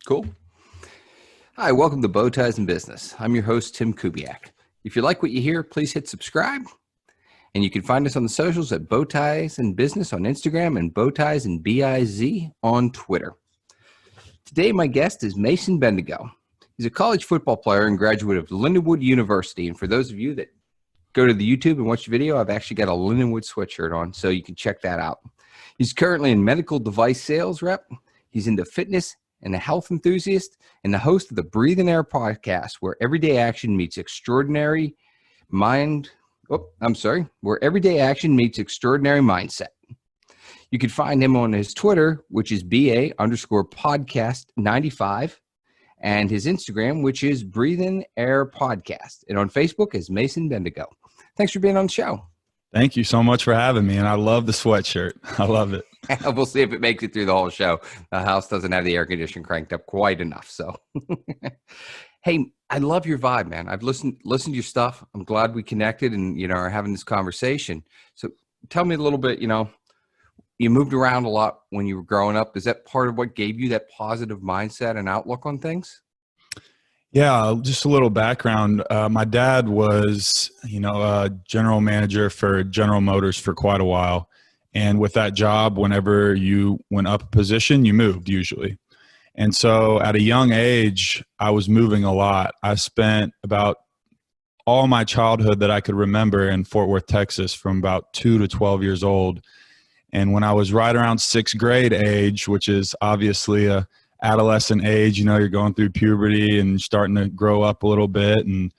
Cool. Hi, welcome to Bowties and Business. I'm your host, Tim Kubiak. If you like what you hear, please hit subscribe. And you can find us on the socials at Bowties and Business on Instagram and Bowties and BIZ on Twitter. Today, my guest is Mason Bendigo. He's a college football player and graduate of Lindenwood University. And for those of you that go to the YouTube and watch the video, I've actually got a Lindenwood sweatshirt on, so you can check that out. He's currently in medical device sales rep. He's into fitness and a health enthusiast, and the host of the Breathin Air podcast, where everyday action meets extraordinary where everyday action meets extraordinary mindset. You can find him on his Twitter, which is BA_podcast95, and his Instagram, which is Breathin Air Podcast, and on Facebook is Mason Bendigo. Thanks for being on the show. Thank you so much for having me, and I love the sweatshirt. I love it. We'll see if it makes it through the whole show. The house doesn't have the air conditioner cranked up quite enough. So, hey, I love your vibe, man. I've listened to your stuff. I'm glad we connected and, are having this conversation. So tell me a little bit, you moved around a lot when you were growing up. Is that part of what gave you that positive mindset and outlook on things? Yeah, just a little background. My dad was, a general manager for General Motors for quite a while. And with that job, whenever you went up a position, you moved usually. And so at a young age, I was moving a lot. I spent about all my childhood that I could remember in Fort Worth, Texas, from about 2 to 12 years old. And when I was right around sixth grade age, which is obviously a adolescent age, you're going through puberty and starting to grow up a little bit, and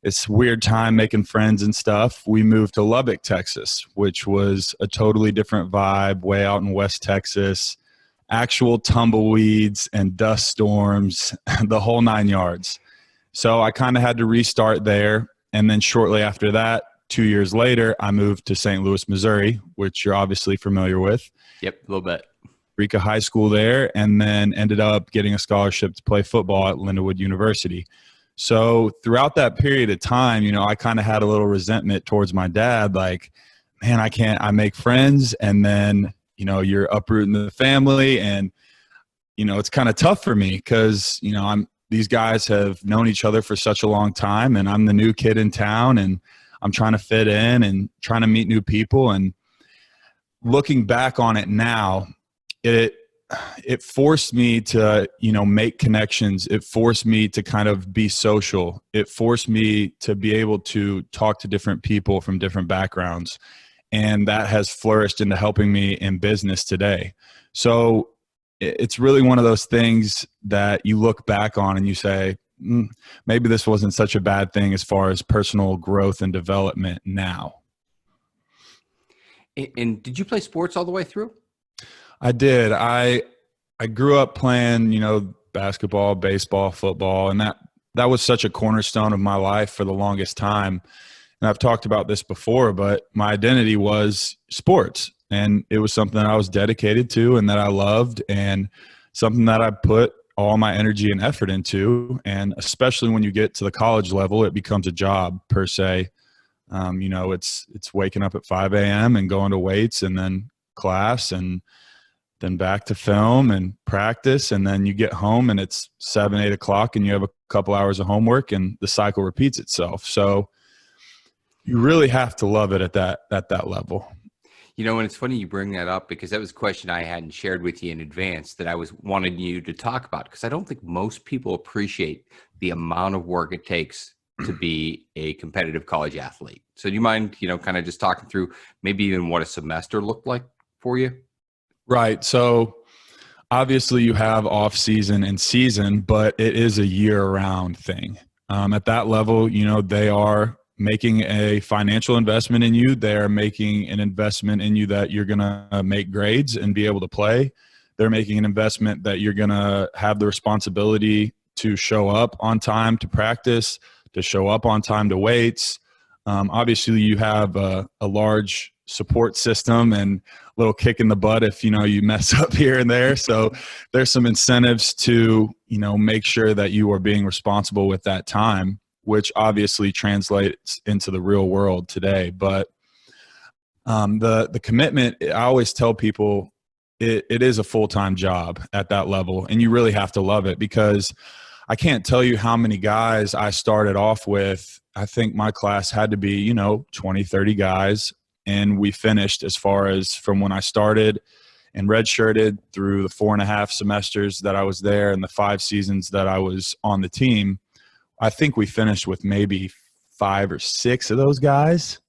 it's a weird time making friends and stuff. We moved to Lubbock, Texas, which was a totally different vibe, way out in West Texas, actual tumbleweeds and dust storms, the whole 9 yards. So I kind of had to restart there. And then shortly after that, 2 years later, I moved to St. Louis, Missouri, which you're obviously familiar with. Yep, a little bit. Rika High School there, and then ended up getting a scholarship to play football at Lindenwood University. So throughout that period of time, I kind of had a little resentment towards my dad, like, man, I make friends, and then, you're uprooting the family, and, it's kind of tough for me because, these guys have known each other for such a long time, and I'm the new kid in town, and I'm trying to fit in and trying to meet new people. And looking back on it now, it forced me to, make connections. It forced me to kind of be social. It forced me to be able to talk to different people from different backgrounds. And that has flourished into helping me in business today. So it's really one of those things that you look back on and you say, maybe this wasn't such a bad thing as far as personal growth and development now. And did you play sports all the way through? I did. I grew up playing, basketball, baseball, football, and that was such a cornerstone of my life for the longest time. And I've talked about this before, but my identity was sports, and it was something that I was dedicated to and that I loved, and something that I put all my energy and effort into. And especially when you get to the college level, it becomes a job per se. It's waking up at 5 a.m. and going to weights and then class and then back to film and practice, and then you get home and it's 7, 8 o'clock and you have a couple hours of homework, and the cycle repeats itself. So you really have to love it at that level. And it's funny you bring that up, because that was a question I hadn't shared with you in advance that I wanted you to talk about, because I don't think most people appreciate the amount of work it takes to be a competitive college athlete. So do you mind, kind of just talking through maybe even what a semester looked like for you? Right. So obviously you have off season and season, but it is a year round thing. At that level, they are making a financial investment in you. They're making an investment in you that you're going to make grades and be able to play. They're making an investment that you're going to have the responsibility to show up on time to practice, to show up on time to weights. Obviously you have a large support system and a little kick in the butt if you mess up here and there. So there's some incentives to make sure that you are being responsible with that time, which obviously translates into the real world today. But the commitment, I always tell people, it is a full-time job at that level, and you really have to love it, because I can't tell you how many guys I started off with. I think my class had to be, 20, 30 guys, and we finished, as far as from when I started and redshirted through the 4.5 semesters that I was there and the 5 seasons that I was on the team. I think we finished with maybe 5 or 6 of those guys,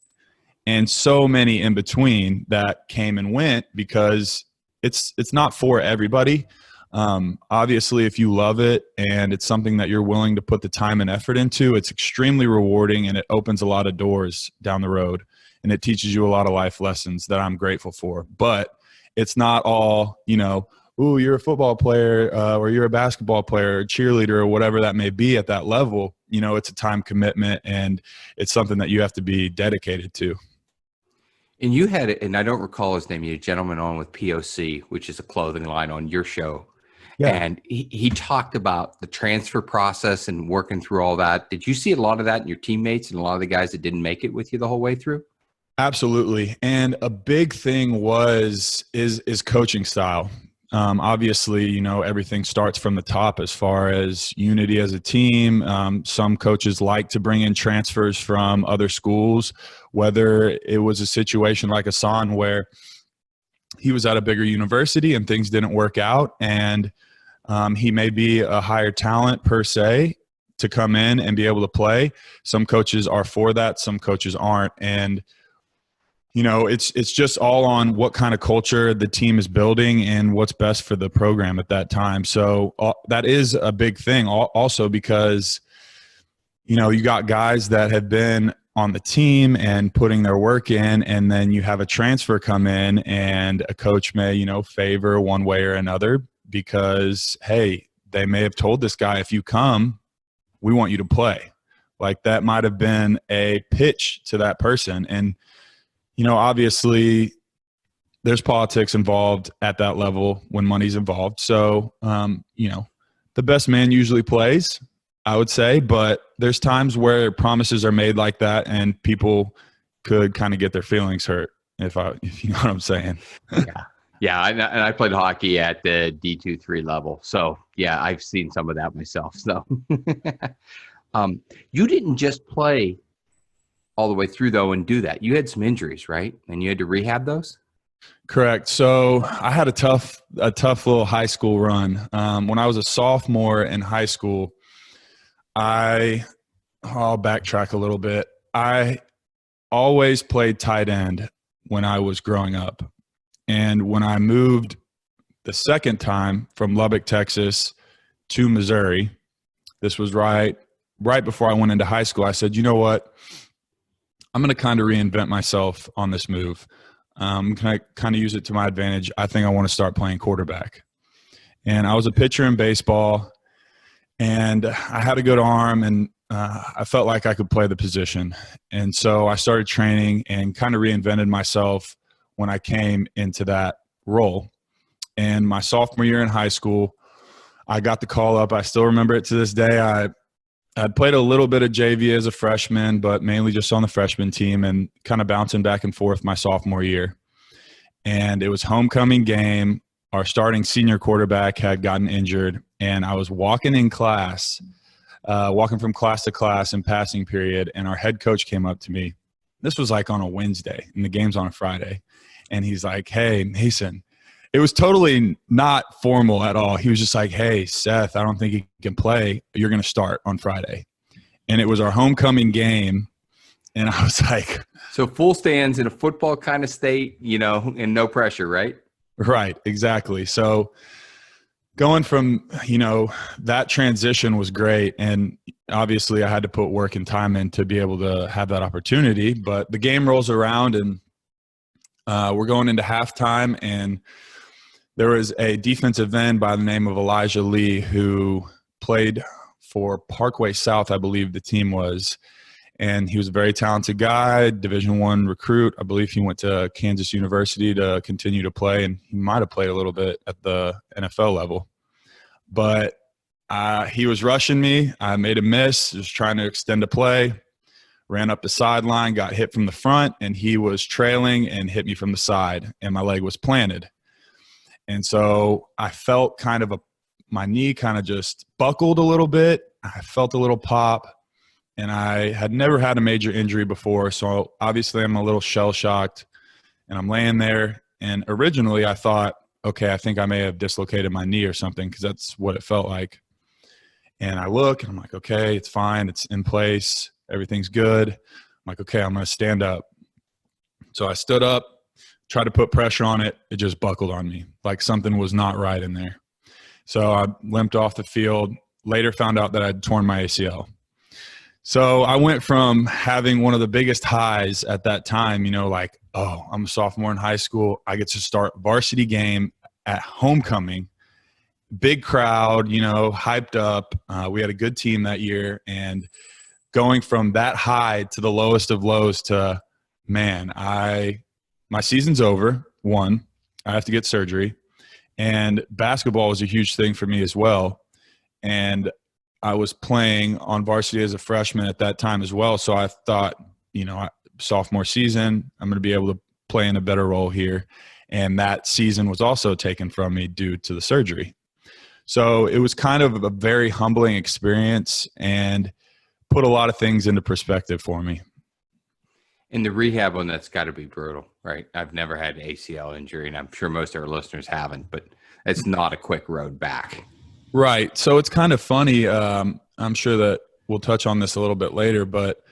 and so many in between that came and went, because it's not for everybody. Obviously, if you love it and it's something that you're willing to put the time and effort into, it's extremely rewarding, and it opens a lot of doors down the road, and it teaches you a lot of life lessons that I'm grateful for. But it's not all, ooh, you're a football player, or you're a basketball player, or cheerleader, or whatever that may be at that level. It's a time commitment, and it's something that you have to be dedicated to. And you had, and I don't recall his name, you had a gentleman on with POC, which is a clothing line on your show. Yeah. And he talked about the transfer process and working through all that. Did you see a lot of that in your teammates and a lot of the guys that didn't make it with you the whole way through? Absolutely. And a big thing is coaching style. Obviously, everything starts from the top as far as unity as a team. Some coaches like to bring in transfers from other schools, whether it was a situation like Hassan where he was at a bigger university and things didn't work out, and he may be a higher talent per se to come in and be able to play. Some coaches are for that. Some coaches aren't. And it's just all on what kind of culture the team is building and what's best for the program at that time. So that is a big thing also, because, you got guys that have been on the team and putting their work in, and then you have a transfer come in, and a coach may, favor one way or another, because, hey, they may have told this guy, if you come, we want you to play. Like, that might have been a pitch to that person. And obviously there's politics involved at that level when money's involved. So, the best man usually plays, I would say, but there's times where promises are made like that and people could kind of get their feelings hurt, if you know what I'm saying. Yeah. And I played hockey at the D2-3 level. So yeah, I've seen some of that myself. So you didn't just play all the way through though and do that. You had some injuries, right? And you had to rehab those? Correct. So I had a tough little high school run. When I was a sophomore in high school, I'll backtrack a little bit. I always played tight end when I was growing up. And when I moved the second time from Lubbock, Texas to Missouri, this was right before I went into high school, I said, you know what? I'm going to kind of reinvent myself on this move. Can I kind of use it to my advantage? I think I want to start playing quarterback. And I was a pitcher in baseball, and I had a good arm, and I felt like I could play the position. And so I started training and kind of reinvented myself when I came into that role. And my sophomore year in high school, I got the call up. I still remember it to this day. I'd played a little bit of JV as a freshman, but mainly just on the freshman team, and kind of bouncing back and forth my sophomore year. And it was homecoming game. Our starting senior quarterback had gotten injured, and I was walking in class, walking from class to class in passing period, and our head coach came up to me. This was like on a Wednesday, and the game's on a Friday. And he's like, hey, Mason. It was totally not formal at all. He was just like, hey, Seth, I don't think you can play. You're going to start on Friday. And it was our homecoming game. And I was like. So full stands in a football kind of state, and no pressure, right? Right, exactly. So going from, that transition was great. And obviously I had to put work and time in to be able to have that opportunity. But the game rolls around, and we're going into halftime, and there was a defensive end by the name of Elijah Lee who played for Parkway South, I believe the team was. And he was a very talented guy, Division I recruit. I believe he went to Kansas University to continue to play, and he might have played a little bit at the NFL level. But he was rushing me. I made a miss, was trying to extend a play, ran up the sideline, got hit from the front, and he was trailing and hit me from the side, and my leg was planted. And so I felt my knee kind of just buckled a little bit. I felt a little pop, and I had never had a major injury before. So obviously I'm a little shell shocked, and I'm laying there. And originally I thought, okay, I think I may have dislocated my knee or something, because that's what it felt like. And I look and I'm like, okay, it's fine. It's in place. Everything's good. I'm like, okay, I'm going to stand up. So I stood up, tried to put pressure on it. It just buckled on me, like something was not right in there. So I limped off the field. Later found out that I'd torn my ACL. So I went from having one of the biggest highs at that time, like, oh, I'm a sophomore in high school. I get to start varsity game at homecoming. Big crowd, hyped up. We had a good team that year. And going from that high to the lowest of lows to, man, my season's over. One, I have to get surgery. And basketball was a huge thing for me as well. And I was playing on varsity as a freshman at that time as well. So I thought, sophomore season, I'm going to be able to play in a better role here. And that season was also taken from me due to the surgery. So it was kind of a very humbling experience and put a lot of things into perspective for me. And the rehab on that's got to be brutal, right? I've never had an ACL injury, and I'm sure most of our listeners haven't, but it's not a quick road back. Right. So it's kind of funny. I'm sure that we'll touch on this a little bit later, but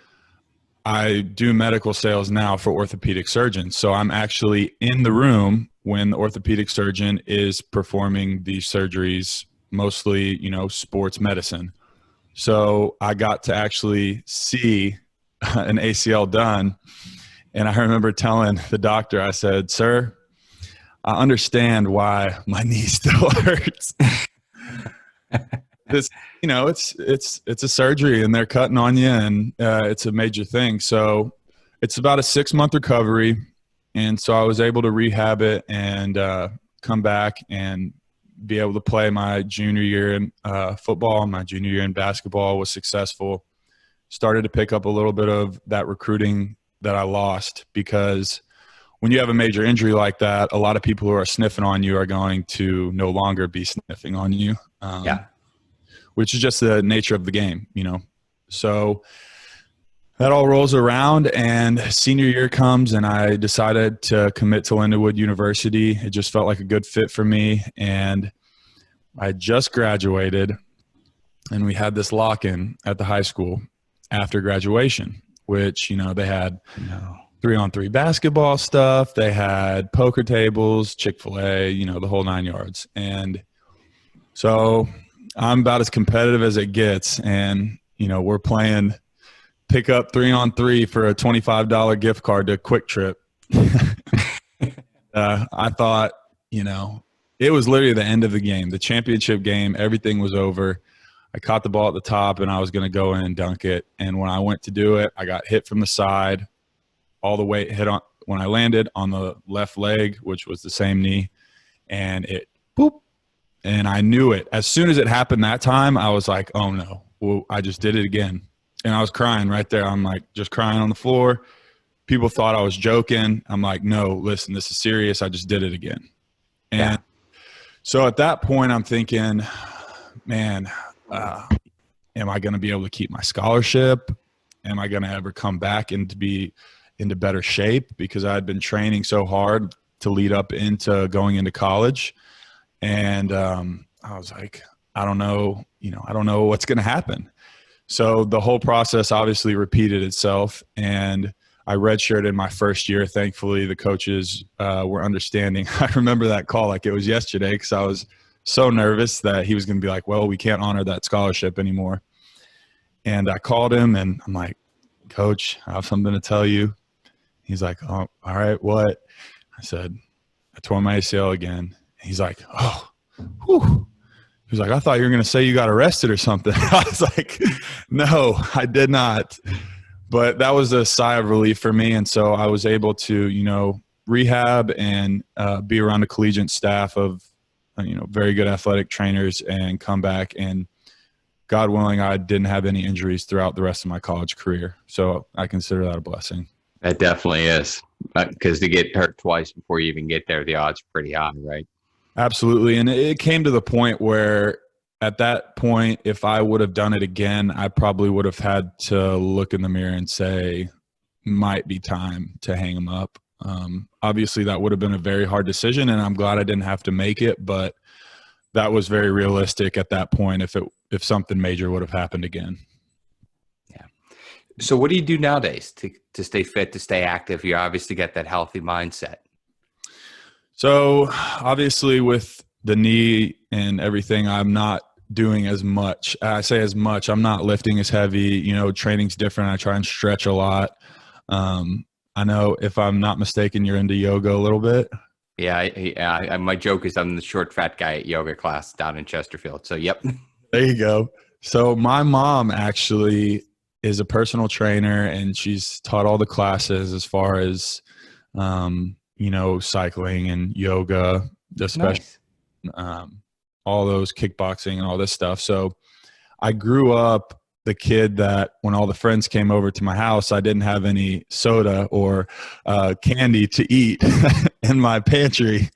I do medical sales now for orthopedic surgeons. So I'm actually in the room when the orthopedic surgeon is performing these surgeries, mostly, sports medicine. So I got to actually see an ACL done. And I remember telling the doctor, I said, "Sir, I understand why my knee still hurts." This, it's a surgery and they're cutting on you, and it's a major thing. So it's about a 6-month recovery. And so I was able to rehab it and come back and be able to play my junior year in football. My junior year in basketball was successful. Started to pick up a little bit of that recruiting that I lost, because when you have a major injury like that, a lot of people who are sniffing on you are going to no longer be sniffing on you. Which is just the nature of the game, So that all rolls around, and senior year comes, and I decided to commit to Lindenwood University. It just felt like a good fit for me. And I just graduated, and we had this lock-in at the high school after graduation, which, they had 3-on-3 basketball stuff. They had poker tables, Chick-fil-A, the whole 9 yards. And so I'm about as competitive as it gets. And, we're playing pick up 3-on-3 for a $25 gift card to Quick Trip. I thought, it was literally the end of the game, the championship game. Everything was over. I caught the ball at the top, and I was going to go in and dunk it. And when I went to do it, I got hit from the side. All the weight hit on when I landed on the left leg, which was the same knee, and it boop. And I knew it. As soon as it happened that time, I was like, oh no, well, I just did it again. And I was crying right there. I'm like just crying on the floor. People thought I was joking. I'm like, no, listen, this is serious. I just did it again. And so at that point, I'm thinking, man, am I going to be able to keep my scholarship? Am I going to ever come back and to be into better shape? Because I had been training so hard to lead up into going into college. And I was like, I don't know, I don't know what's going to happen. So the whole process obviously repeated itself, and I redshirted my first year. Thankfully, the coaches were understanding. I remember that call like it was yesterday, because I was so nervous that he was going to be like, well, we can't honor that scholarship anymore. And I called him, and I'm like, Coach, I have something to tell you. He's like, oh, all right, what? I said, I tore my ACL again. He's like, oh, whew. He was like, I thought you were going to say you got arrested or something. I was like, no, I did not. But that was a sigh of relief for me. And so I was able to, rehab and be around a collegiate staff of, very good athletic trainers and come back. And God willing, I didn't have any injuries throughout the rest of my college career. So I consider that a blessing. That definitely is, because to get hurt twice before you even get there, the odds are pretty high, right? Absolutely. And it came to the point where at that point, if I would have done it again, I probably would have had to look in the mirror and say, might be time to hang him up. Obviously, that would have been a very hard decision, and I'm glad I didn't have to make it, but that was very realistic at that point if something major would have happened again. Yeah. So what do you do nowadays to stay fit, to stay active? You obviously got that healthy mindset. So obviously with the knee and everything, I'm not doing as much. I say as much. I'm not lifting as heavy. Training's different. I try and stretch a lot. I know, if I'm not mistaken, you're into yoga a little bit. Yeah, my joke is I'm the short, fat guy at yoga class down in Chesterfield. So, yep. There you go. So my mom actually is a personal trainer, and she's taught all the classes as far as, cycling and yoga, especially all those kickboxing and all this stuff. So I grew up the kid that when all the friends came over to my house, I didn't have any soda or candy to eat in my pantry.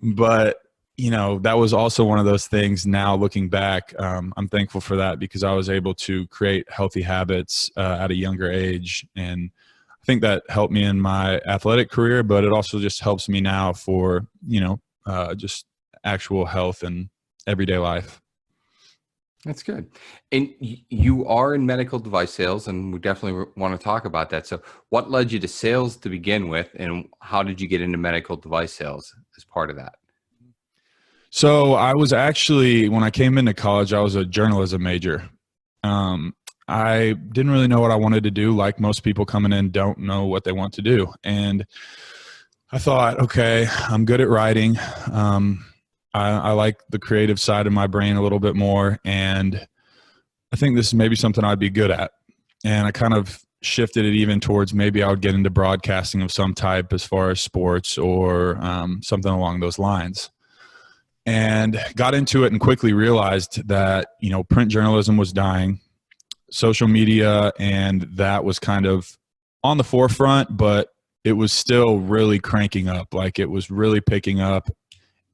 But, that was also one of those things. Now looking back, I'm thankful for that, because I was able to create healthy habits at a younger age. And I think that helped me in my athletic career, but it also just helps me now for, just actual health and everyday life. That's good. And you are in medical device sales, and we definitely want to talk about that. So what led you to sales to begin with, and how did you get into medical device sales as part of that? So I was actually, when I came into college, I was a journalism major. I didn't really know what I wanted to do. Like most people coming in don't know what they want to do. And I thought, okay, I'm good at writing. I like the creative side of my brain a little bit more, and I think this is maybe something I'd be good at. And I kind of shifted it even towards maybe I would get into broadcasting of some type as far as sports or something along those lines. And got into it and quickly realized that, print journalism was dying. Social media, and that was kind of on the forefront, but it was still really cranking up. Like, it was really picking up.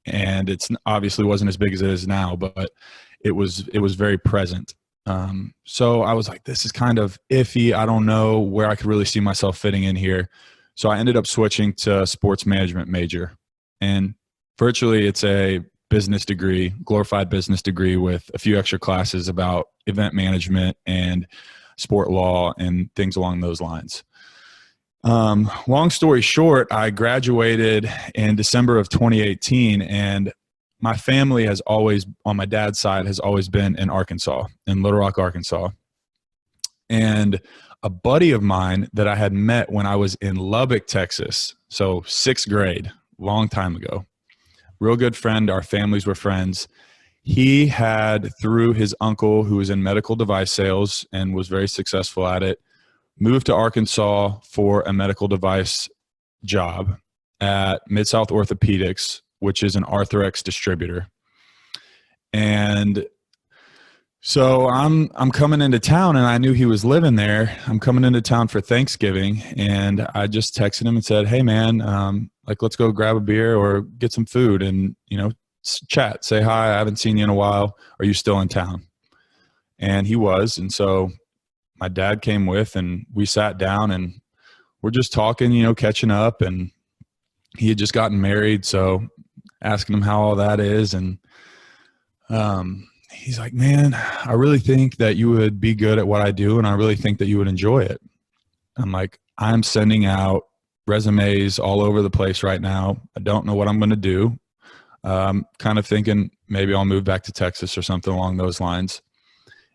And it's obviously wasn't as big as it is now, but it was very present. So I was like, this is kind of iffy. I don't know where I could really see myself fitting in here. So I ended up switching to sports management major, and virtually it's a business degree, glorified business degree with a few extra classes about event management and sport law and things along those lines. Long story short, I graduated in December of 2018, and my family has always, on my dad's side, has always been in Arkansas, in Little Rock, Arkansas. And a buddy of mine that I had met when I was in Lubbock, Texas, so 6th grade, long time ago, real good friend, our families were friends. He had, through his uncle who was in medical device sales and was very successful at it, moved to Arkansas for a medical device job at Mid-South Orthopedics, which is an Arthrex distributor. And so I'm coming into town, and I knew he was living there. I'm coming into town for Thanksgiving, and I just texted him and said, hey man, let's go grab a beer or get some food and, chat, say hi. I haven't seen you in a while. Are you still in town? And he was. And so my dad came with, and we sat down and we're just talking, catching up, and he had just gotten married. So asking him how all that is. And, he's like, man, I really think that you would be good at what I do, and I really think that you would enjoy it. I'm like, I'm sending out resumes all over the place right now. I don't know what I'm going to do. Kind of thinking maybe I'll move back to Texas or something along those lines.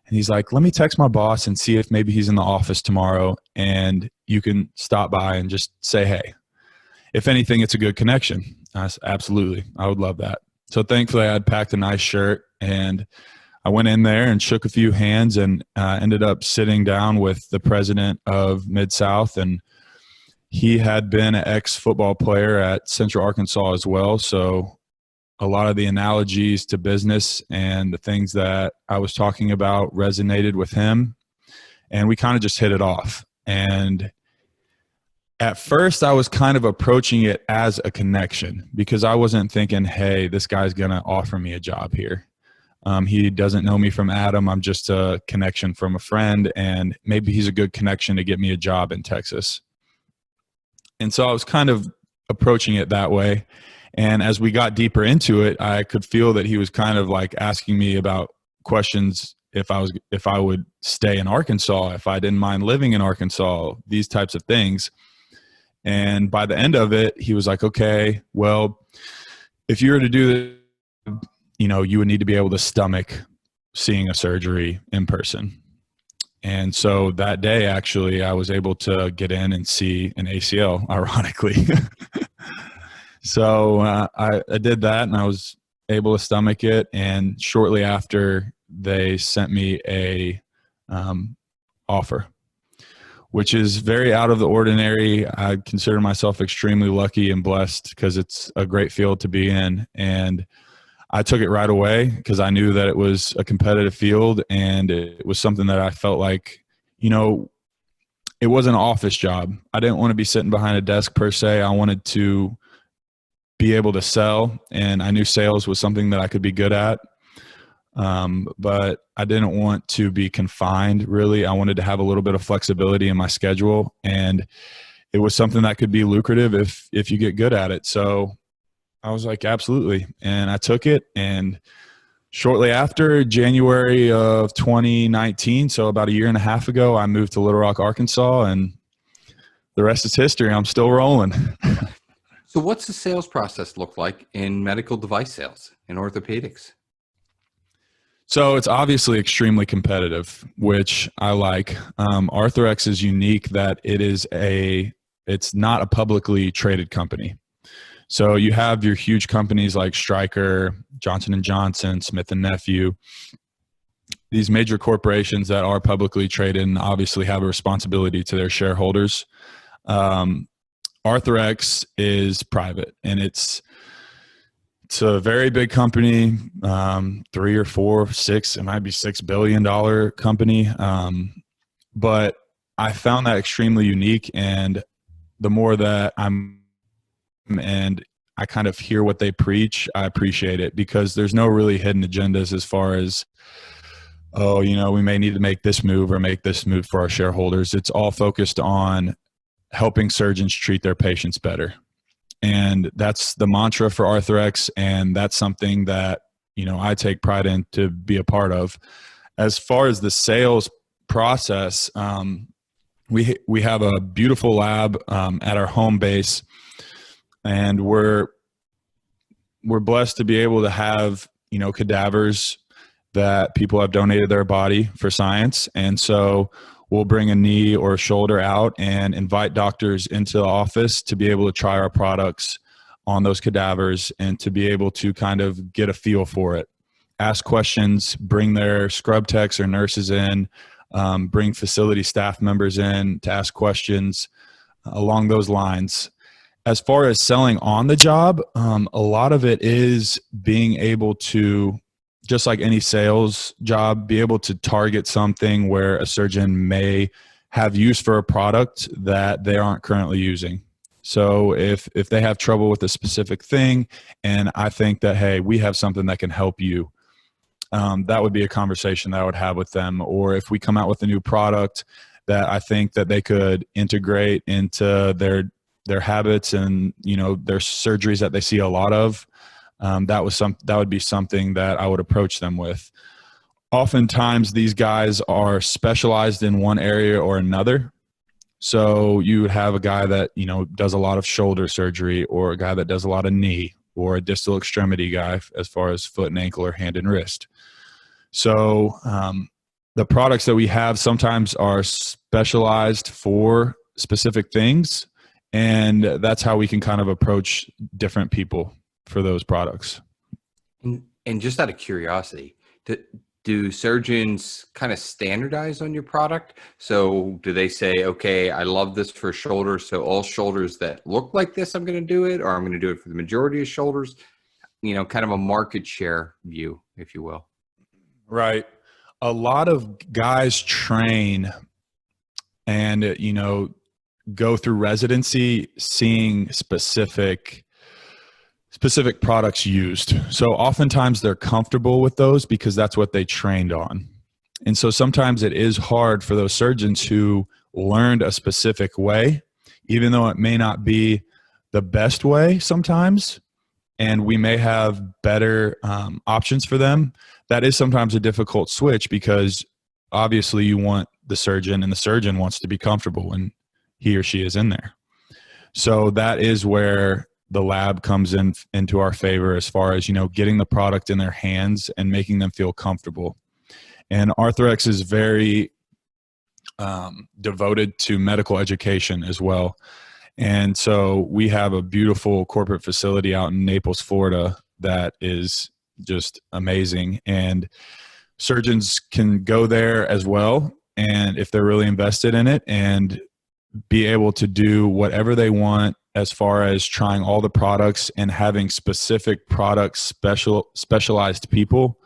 And he's like, let me text my boss and see if maybe he's in the office tomorrow, and you can stop by and just say, hey. If anything, it's a good connection. I said, absolutely. I would love that. So thankfully I had packed a nice shirt, and I went in there and shook a few hands, and ended up sitting down with the president of Mid-South, and he had been an ex-football player at Central Arkansas as well. So a lot of the analogies to business and the things that I was talking about resonated with him, and we kind of just hit it off. And At first, I was kind of approaching it as a connection because I wasn't thinking, hey, this guy's going to offer me a job here. He doesn't know me from Adam. I'm just a connection from a friend, and maybe he's a good connection to get me a job in Texas. And so I was kind of approaching it that way. And as we got deeper into it, I could feel that he was kind of like asking me about questions if I would stay in Arkansas, if I didn't mind living in Arkansas, these types of things. And by the end of it, he was like, okay, well, if you were to do this, you would need to be able to stomach seeing a surgery in person. And so that day, actually, I was able to get in and see an ACL, ironically. So I did that, and I was able to stomach it. And shortly after, they sent me a offer, which is very out of the ordinary. I consider myself extremely lucky and blessed because it's a great field to be in. And I took it right away because I knew that it was a competitive field, and it was something that I felt like, it wasn't an office job. I didn't want to be sitting behind a desk per se. I wanted to be able to sell, and I knew sales was something that I could be good at. But I didn't want to be confined, really. I wanted to have a little bit of flexibility in my schedule, and it was something that could be lucrative if you get good at it. So I was like, absolutely. And I took it, and shortly after, January of 2019, so about a year and a half ago, I moved to Little Rock, Arkansas, and the rest is history. I'm still rolling. So what's the sales process look like in medical device sales, in orthopedics? So it's obviously extremely competitive, which I like. Arthrex is unique that it's not a publicly traded company. So you have your huge companies like Stryker, Johnson & Johnson, Smith & Nephew, these major corporations that are publicly traded and obviously have a responsibility to their shareholders. Arthrex is private, and it's a very big company, 3 or 4, 6, it might be $6 billion company. But I found that extremely unique, and the more that and I kind of hear what they preach, I appreciate it because there's no really hidden agendas as far as, we may need to make this move or make this move for our shareholders. It's all focused on helping surgeons treat their patients better. And that's the mantra for Arthrex, and that's something that, I take pride in to be a part of. As far as the sales process, we have a beautiful lab at our home base, and we're blessed to be able to have, cadavers that people have donated their body for science. And so we'll bring a knee or a shoulder out and invite doctors into the office to be able to try our products on those cadavers and to be able to kind of get a feel for it. Ask questions, bring their scrub techs or nurses in, bring facility staff members in to ask questions along those lines. As far as selling on the job, a lot of it is being able to, just like any sales job, be able to target something where a surgeon may have use for a product that they aren't currently using. So if they have trouble with a specific thing, and I think that, hey, we have something that can help you, that would be a conversation that I would have with them. Or if we come out with a new product that I think that they could integrate into their habits and, their surgeries that they see a lot of, that would be something that I would approach them with. Oftentimes these guys are specialized in one area or another. So you would have a guy that, does a lot of shoulder surgery, or a guy that does a lot of knee, or a distal extremity guy as far as foot and ankle or hand and wrist. So the products that we have sometimes are specialized for specific things, and that's how we can kind of approach different people for those products. And just out of curiosity, do surgeons kind of standardize on your product? So do they say, okay, I love this for shoulders, so all shoulders that look like this, I'm going to do it, or I'm going to do it for the majority of shoulders? Kind of a market share view, if you will. Right. A lot of guys train, and go through residency seeing specific products used. So oftentimes they're comfortable with those because that's what they trained on. And so sometimes it is hard for those surgeons who learned a specific way, even though it may not be the best way sometimes, and we may have better options for them. That is sometimes a difficult switch because obviously you want the surgeon, and the surgeon wants to be comfortable when he or she is in there. So that is where the lab comes into our favor as far as, getting the product in their hands and making them feel comfortable. And Arthrex is very devoted to medical education as well. And so we have a beautiful corporate facility out in Naples, Florida that is just amazing. And surgeons can go there as well, and if they're really invested in it, and be able to do whatever they want as far as trying all the products and having specific products, specialized people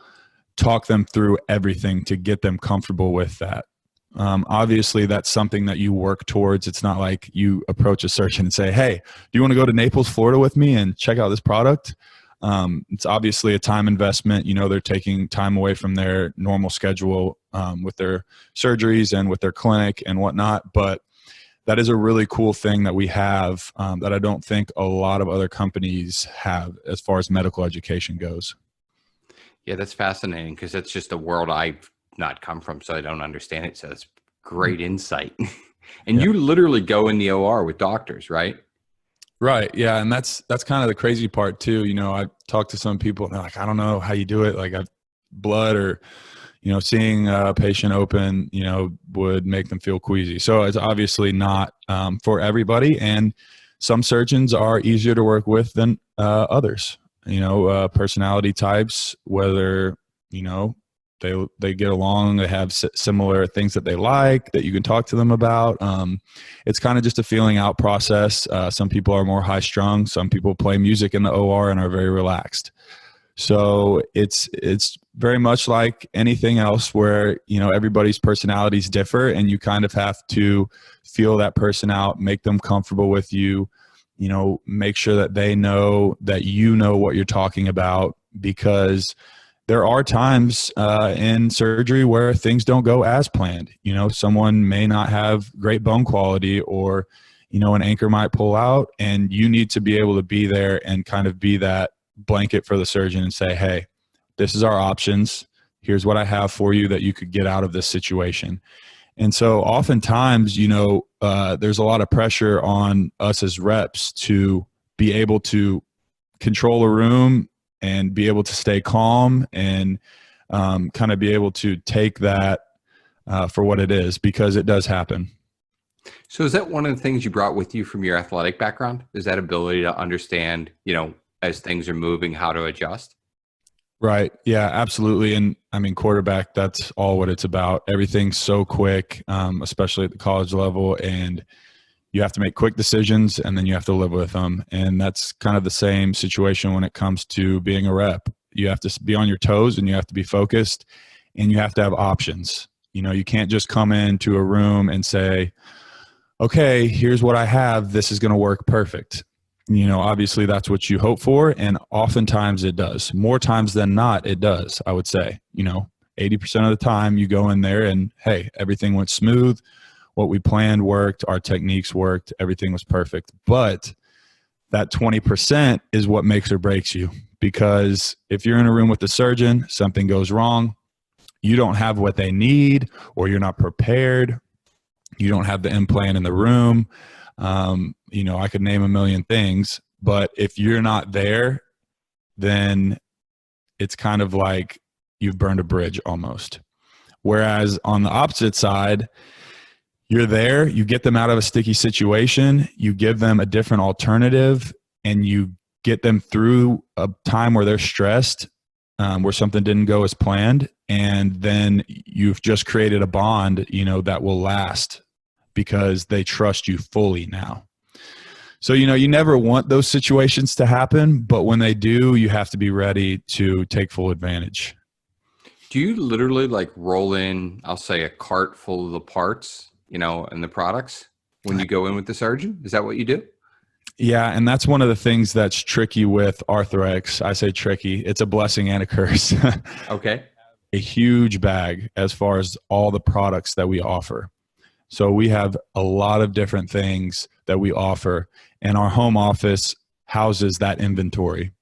talk them through everything to get them comfortable with that. Obviously, that's something that you work towards. It's not like you approach a surgeon and say, hey, do you want to go to Naples, Florida with me and check out this product? It's obviously a time investment. They're taking time away from their normal schedule with their surgeries and with their clinic and whatnot. But that is a really cool thing that we have that I don't think a lot of other companies have as far as medical education goes. Yeah, that's fascinating because that's just a world I've not come from, so I don't understand it. So it's great insight. And you literally go in the OR with doctors, right? Right. Yeah. And that's kind of the crazy part too. I talk to some people and they're like, I don't know how you do it. Like I've blood or, seeing a patient open, would make them feel queasy. So it's obviously not for everybody. And some surgeons are easier to work with than others, personality types, whether, they get along, they have similar things that they like that you can talk to them about. It's kind of just a feeling out process. Some people are more high strung. Some people play music in the OR and are very relaxed. So it's very much like anything else where, everybody's personalities differ, and you kind of have to feel that person out, make them comfortable with you, make sure that they know that what you're talking about, because there are times in surgery where things don't go as planned. Someone may not have great bone quality, or, an anchor might pull out, and you need to be able to be there and kind of be that blanket for the surgeon and say, hey, this is our options. Here's what I have for you that you could get out of this situation. And so oftentimes, there's a lot of pressure on us as reps to be able to control a room and be able to stay calm and kind of be able to take that for what it is, because it does happen. So is that one of the things you brought with you from your athletic background? Is that ability to understand, as things are moving, how to adjust? Right. Yeah, absolutely. And I mean, quarterback, that's all what it's about. Everything's so quick, especially at the college level, and you have to make quick decisions and then you have to live with them. And that's kind of the same situation when it comes to being a rep. You have to be on your toes and you have to be focused, and you have to have options. You can't just come into a room and say, okay, here's what I have. This is going to work perfect. Obviously that's what you hope for. And oftentimes it does. More times than not, it does, I would say. 80% of the time you go in there and, hey, everything went smooth. What we planned worked. Our techniques worked. Everything was perfect. But that 20% is what makes or breaks you. Because if you're in a room with the surgeon, something goes wrong, you don't have what they need, or you're not prepared, you don't have the implant in the room. I could name a million things, but if you're not there, then it's kind of like you've burned a bridge almost. Whereas on the opposite side, you're there, you get them out of a sticky situation, you give them a different alternative, and you get them through a time where they're stressed, where something didn't go as planned. And then you've just created a bond, that will last because they trust you fully now. So, you never want those situations to happen, but when they do, you have to be ready to take full advantage. Do you literally like roll in, I'll say, a cart full of the parts, and the products when you go in with the surgeon? Is that what you do? Yeah, and that's one of the things that's tricky with Arthrex. I say tricky. It's a blessing and a curse. Okay. A huge bag as far as all the products that we offer. So we have a lot of different things that we offer, and our home office houses that inventory.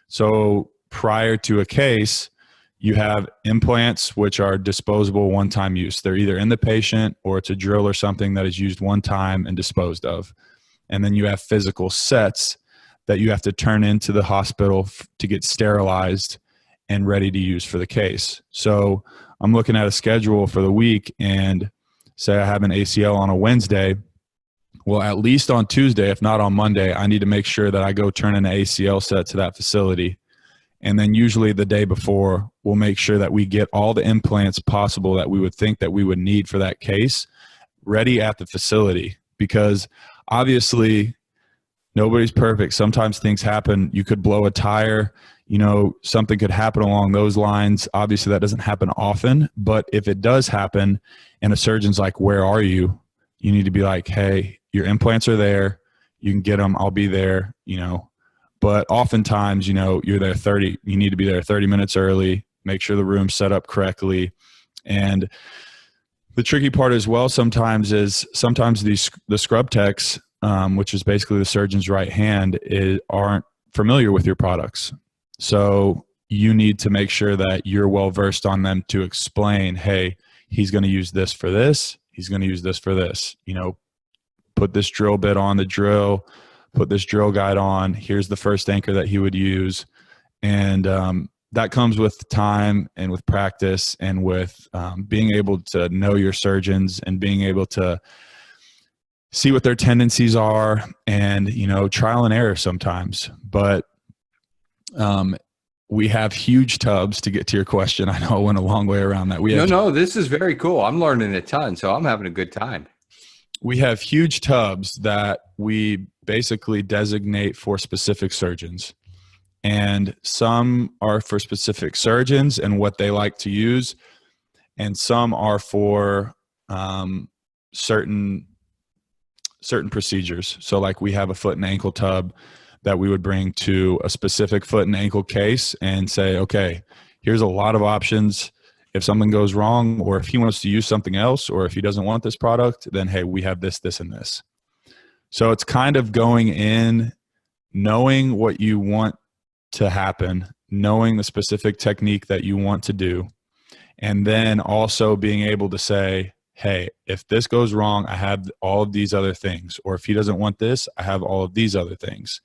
So prior to a case, you have implants, which are disposable one-time use. They're either in the patient or it's a drill or something that is used one time and disposed of. And then you have physical sets that you have to turn into the hospital to get sterilized and ready to use for the case. So I'm looking at a schedule for the week, and say I have an ACL on a Wednesday. Well, at least on Tuesday, if not on Monday, I need to make sure that I go turn an ACL set to that facility. And then usually the day before, we'll make sure that we get all the implants possible that we would think that we would need for that case ready at the facility. Because obviously nobody's perfect. Sometimes things happen. You could blow a tire, something could happen along those lines. Obviously that doesn't happen often, but if it does happen and a surgeon's like, where are you? You need to be like, hey, your implants are there. You can get them. I'll be there, But oftentimes, you're there you need to be there 30 minutes early, make sure the room's set up correctly. And the tricky part as well sometimes is the scrub techs, which is basically the surgeon's right hand, aren't familiar with your products. So you need to make sure that you're well versed on them to explain, hey, he's going to use this for this. He's going to use this for this. Put this drill bit on the drill, put this drill guide on. Here's the first anchor that he would use. And that comes with time and with practice and with being able to know your surgeons and being able to see what their tendencies are and, trial and error sometimes. But we have huge tubs, to get to your question. I know I went a long way around that. No, this is very cool. I'm learning a ton, so I'm having a good time. We have huge tubs that we basically designate for specific surgeons. And some are for specific surgeons and what they like to use. And some are for certain procedures. So like we have a foot and ankle tub that we would bring to a specific foot and ankle case and say, okay, here's a lot of options. If something goes wrong, or if he wants to use something else, or if he doesn't want this product, then hey, we have this, this, and this. So it's kind of going in, knowing what you want to happen, knowing the specific technique that you want to do, and then also being able to say, hey, if this goes wrong, I have all of these other things. Or if he doesn't want this, I have all of these other things.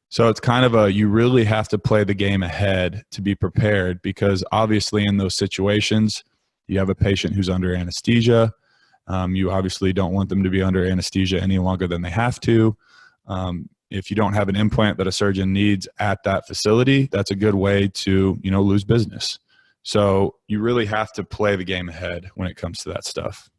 So it's kind of you really have to play the game ahead to be prepared, because obviously in those situations, you have a patient who's under anesthesia. You obviously don't want them to be under anesthesia any longer than they have to. If you don't have an implant that a surgeon needs at that facility, that's a good way to, lose business. So you really have to play the game ahead when it comes to that stuff.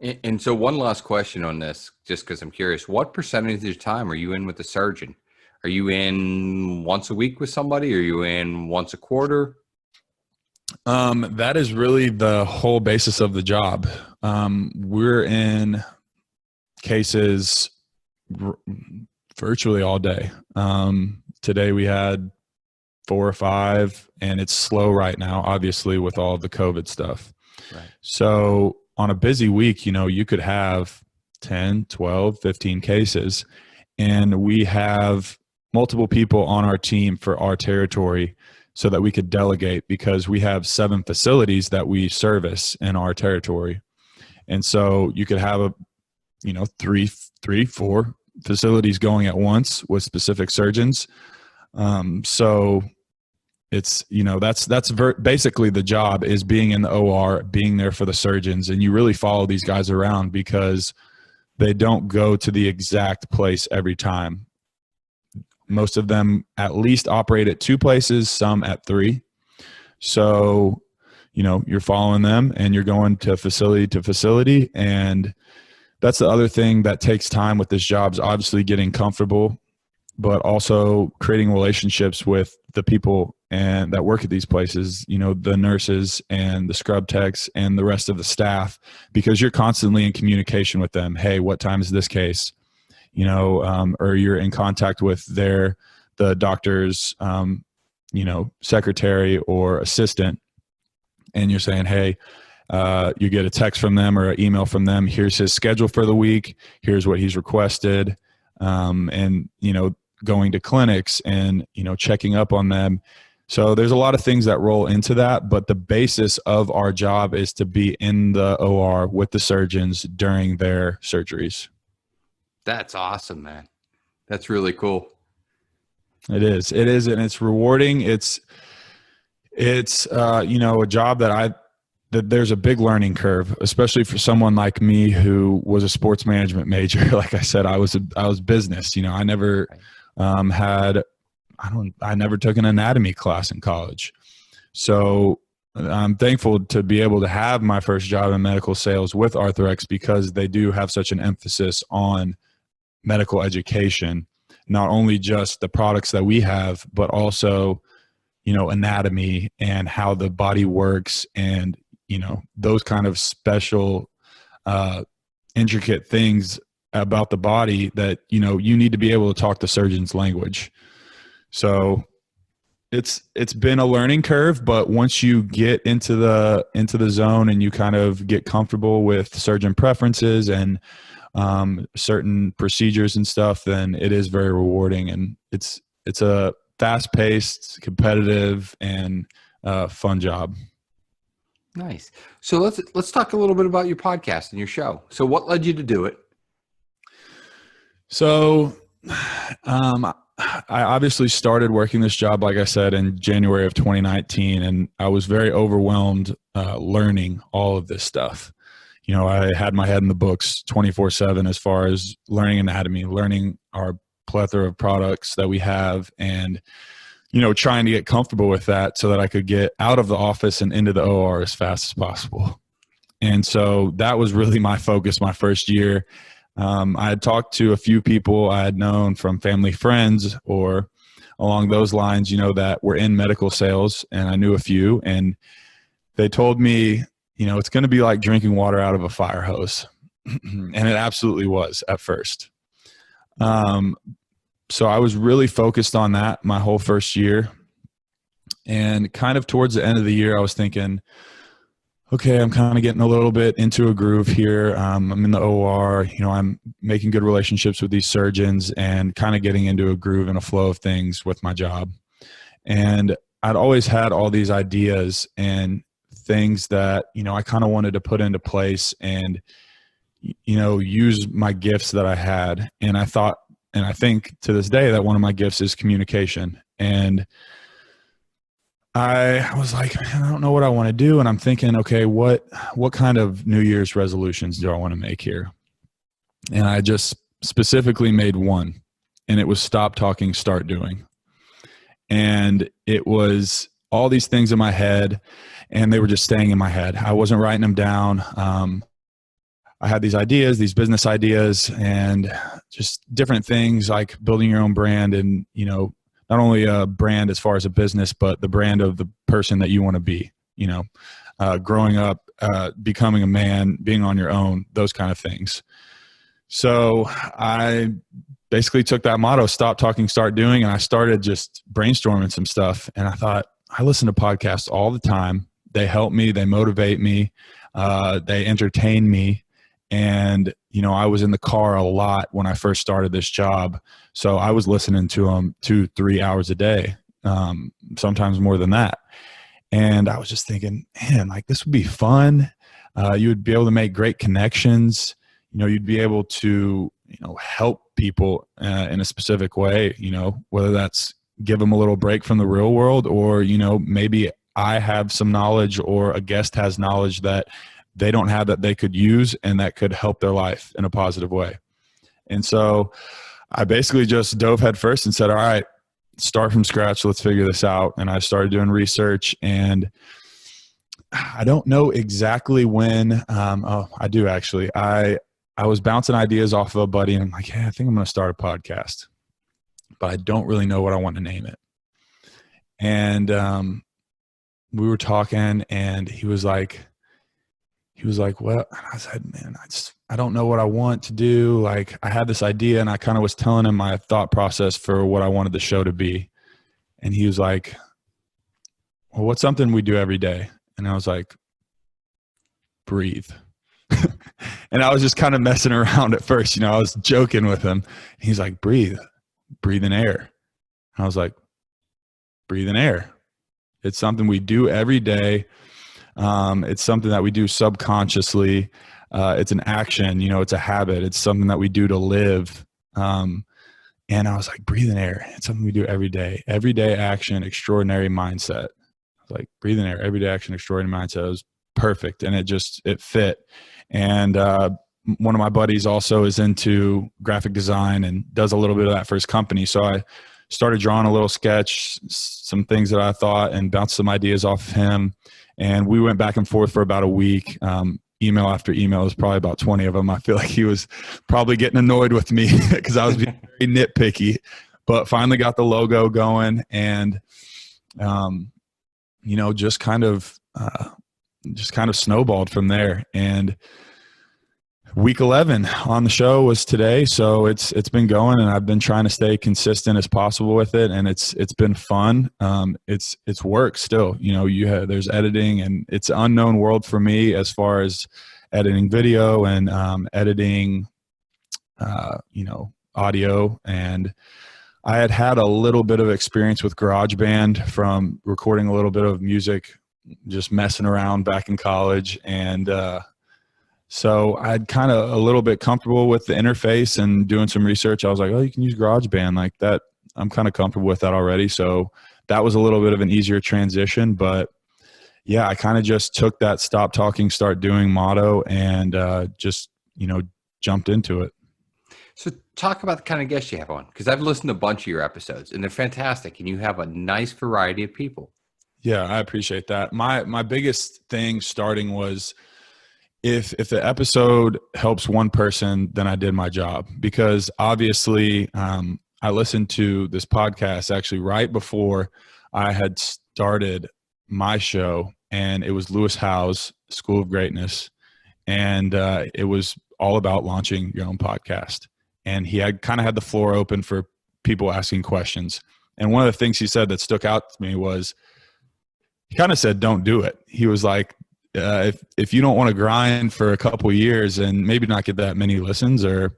And so one last question on this, just because I'm curious, what percentage of your time are you in with the surgeon? Are you in once a week with somebody? Are you in once a quarter? That is really the whole basis of the job. We're in cases virtually all day. Today we had 4 or 5, and it's slow right now, obviously, with all of the COVID stuff. Right. So on a busy week, you could have 10, 12, 15 cases, and we have multiple people on our team for our territory so that we could delegate, because we have 7 facilities that we service in our territory. And so you could have 3, 4 facilities going at once with specific surgeons. So it's, that's basically the job, is being in the OR, being there for the surgeons. And you really follow these guys around because they don't go to the exact place every time. Most of them at least operate at 2 places, some at 3. So, you're following them and you're going to facility. And that's the other thing that takes time with this job, is obviously getting comfortable, but also creating relationships with the people and that work at these places, you know, the nurses and the scrub techs and the rest of the staff, because you're constantly in communication with them. Hey, what time is this case? You know, or you're in contact with the doctor's, you know, secretary or assistant, and you're saying, hey, you get a text from them or an email from them. Here's his schedule for the week. Here's what he's requested. And, you know, going to clinics and, you know, checking up on them. So there's a lot of things that roll into that, but the basis of our job is to be in the OR with the surgeons during their surgeries. That's awesome, man. That's really cool. It is. And it's rewarding. It's you know, a job that there's a big learning curve, especially for someone like me who was a sports management major. Like I said, I was business. You know, I never I never took an anatomy class in college. So I'm thankful to be able to have my first job in medical sales with Arthrex, because they do have such an emphasis on medical education, not only just the products that we have, but also, you know, anatomy and how the body works, and, you know, those kind of special, intricate things about the body that, you know, you need to be able to talk the surgeon's language. So it's been a learning curve, but once you get into the zone and you kind of get comfortable with surgeon preferences and certain procedures and stuff, then it is very rewarding, and it's a fast-paced, competitive, and fun job. Nice. So let's talk a little bit about your podcast and your show. So what led you to do it? So I obviously started working this job, like I said, in January of 2019, and I was very overwhelmed learning all of this stuff. You know, I had my head in the books 24/7 as far as learning anatomy, learning our plethora of products that we have, and, you know, trying to get comfortable with that so that I could get out of the office and into the OR as fast as possible. And so that was really my focus my first year. I had talked to a few people I had known from family, friends, or along those lines, you know, that were in medical sales, and I knew a few, and they told me, you know, it's going to be like drinking water out of a fire hose. And it absolutely was at first. So I was really focused on that my whole first year. And kind of towards the end of the year, I was thinking, okay, I'm kind of getting a little bit into a groove here. I'm in the OR, you know, I'm making good relationships with these surgeons and kind of getting into a groove and a flow of things with my job. And I'd always had all these ideas and things that, you know, I kind of wanted to put into place and, you know, use my gifts that I had. And I thought, and I think to this day, that one of my gifts is communication. And I was like, man, I don't know what I want to do. And I'm thinking, okay, what kind of New Year's resolutions do I want to make here? And I just specifically made one, and it was stop talking, start doing. And it was all these things in my head, and they were just staying in my head. I wasn't writing them down. I had these ideas, these business ideas, and just different things like building your own brand, and, you know, not only a brand as far as a business, but the brand of the person that you want to be, you know, growing up, becoming a man, being on your own, those kind of things. So I basically took that motto, stop talking, start doing, and I started just brainstorming some stuff. And I thought, I listen to podcasts all the time. They help me. They motivate me. They entertain me. And, you know, I was in the car a lot when I first started this job. So I was listening to them 2-3 hours a day, sometimes more than that. And I was just thinking, man, like, this would be fun. You would be able to make great connections. You know, you'd be able to, you know, help people in a specific way, you know, whether that's give them a little break from the real world, or, you know, maybe I have some knowledge or a guest has knowledge that they don't have that they could use and that could help their life in a positive way. And so I basically just dove head first and said, all right, start from scratch. Let's figure this out. And I started doing research, and I don't know exactly when. I do actually. I was bouncing ideas off of a buddy, and I'm like, hey, I think I'm going to start a podcast, but I don't really know what I want to name it. And we were talking, and he was like, well, and I said, man, I don't know what I want to do. Like, I had this idea, and I kind of was telling him my thought process for what I wanted the show to be. And he was like, well, what's something we do every day? And I was like, breathe. And I was just kind of messing around at first. I was joking with him. He's like, breathin air. And I was like, breathin air. It's something we do every day. It's something that we do subconsciously. It's an action, it's a habit. It's something that we do to live. And I was like, breathin air. It's something we do every day action, extraordinary mindset. I was like, breathin air, everyday action, extraordinary mindset. It was perfect. And it fit. And, one of my buddies also is into graphic design and does a little bit of that for his company. So I started drawing a little sketch, some things that I thought, and bounced some ideas off of him. And we went back and forth for about a week. Email after email. It was probably about 20 of them. I feel like he was probably getting annoyed with me because I was being very nitpicky, but finally got the logo going, and, just kind of snowballed from there. And week 11 on the show was today. So it's been going, and I've been trying to stay consistent as possible with it. And it's been fun. It's work still, there's editing, and it's an unknown world for me as far as editing video and, editing, audio. And I had a little bit of experience with GarageBand from recording a little bit of music, just messing around back in college. And, so I'd kind of a little bit comfortable with the interface, and doing some research. I was like, oh, you can use GarageBand like that. I'm kind of comfortable with that already. So that was a little bit of an easier transition. But yeah, I kind of just took that stop talking, start doing motto, and just, jumped into it. So talk about the kind of guests you have on, because I've listened to a bunch of your episodes, and they're fantastic, and you have a nice variety of people. Yeah, I appreciate that. My biggest thing starting was, if the episode helps one person, then I did my job. Because obviously, I listened to this podcast actually right before I had started my show, and it was Lewis Howe's School of Greatness, and it was all about launching your own podcast. And he had kind of had the floor open for people asking questions. And one of the things he said that stuck out to me was, he kind of said, don't do it. He was like, if you don't want to grind for a couple of years and maybe not get that many listens, or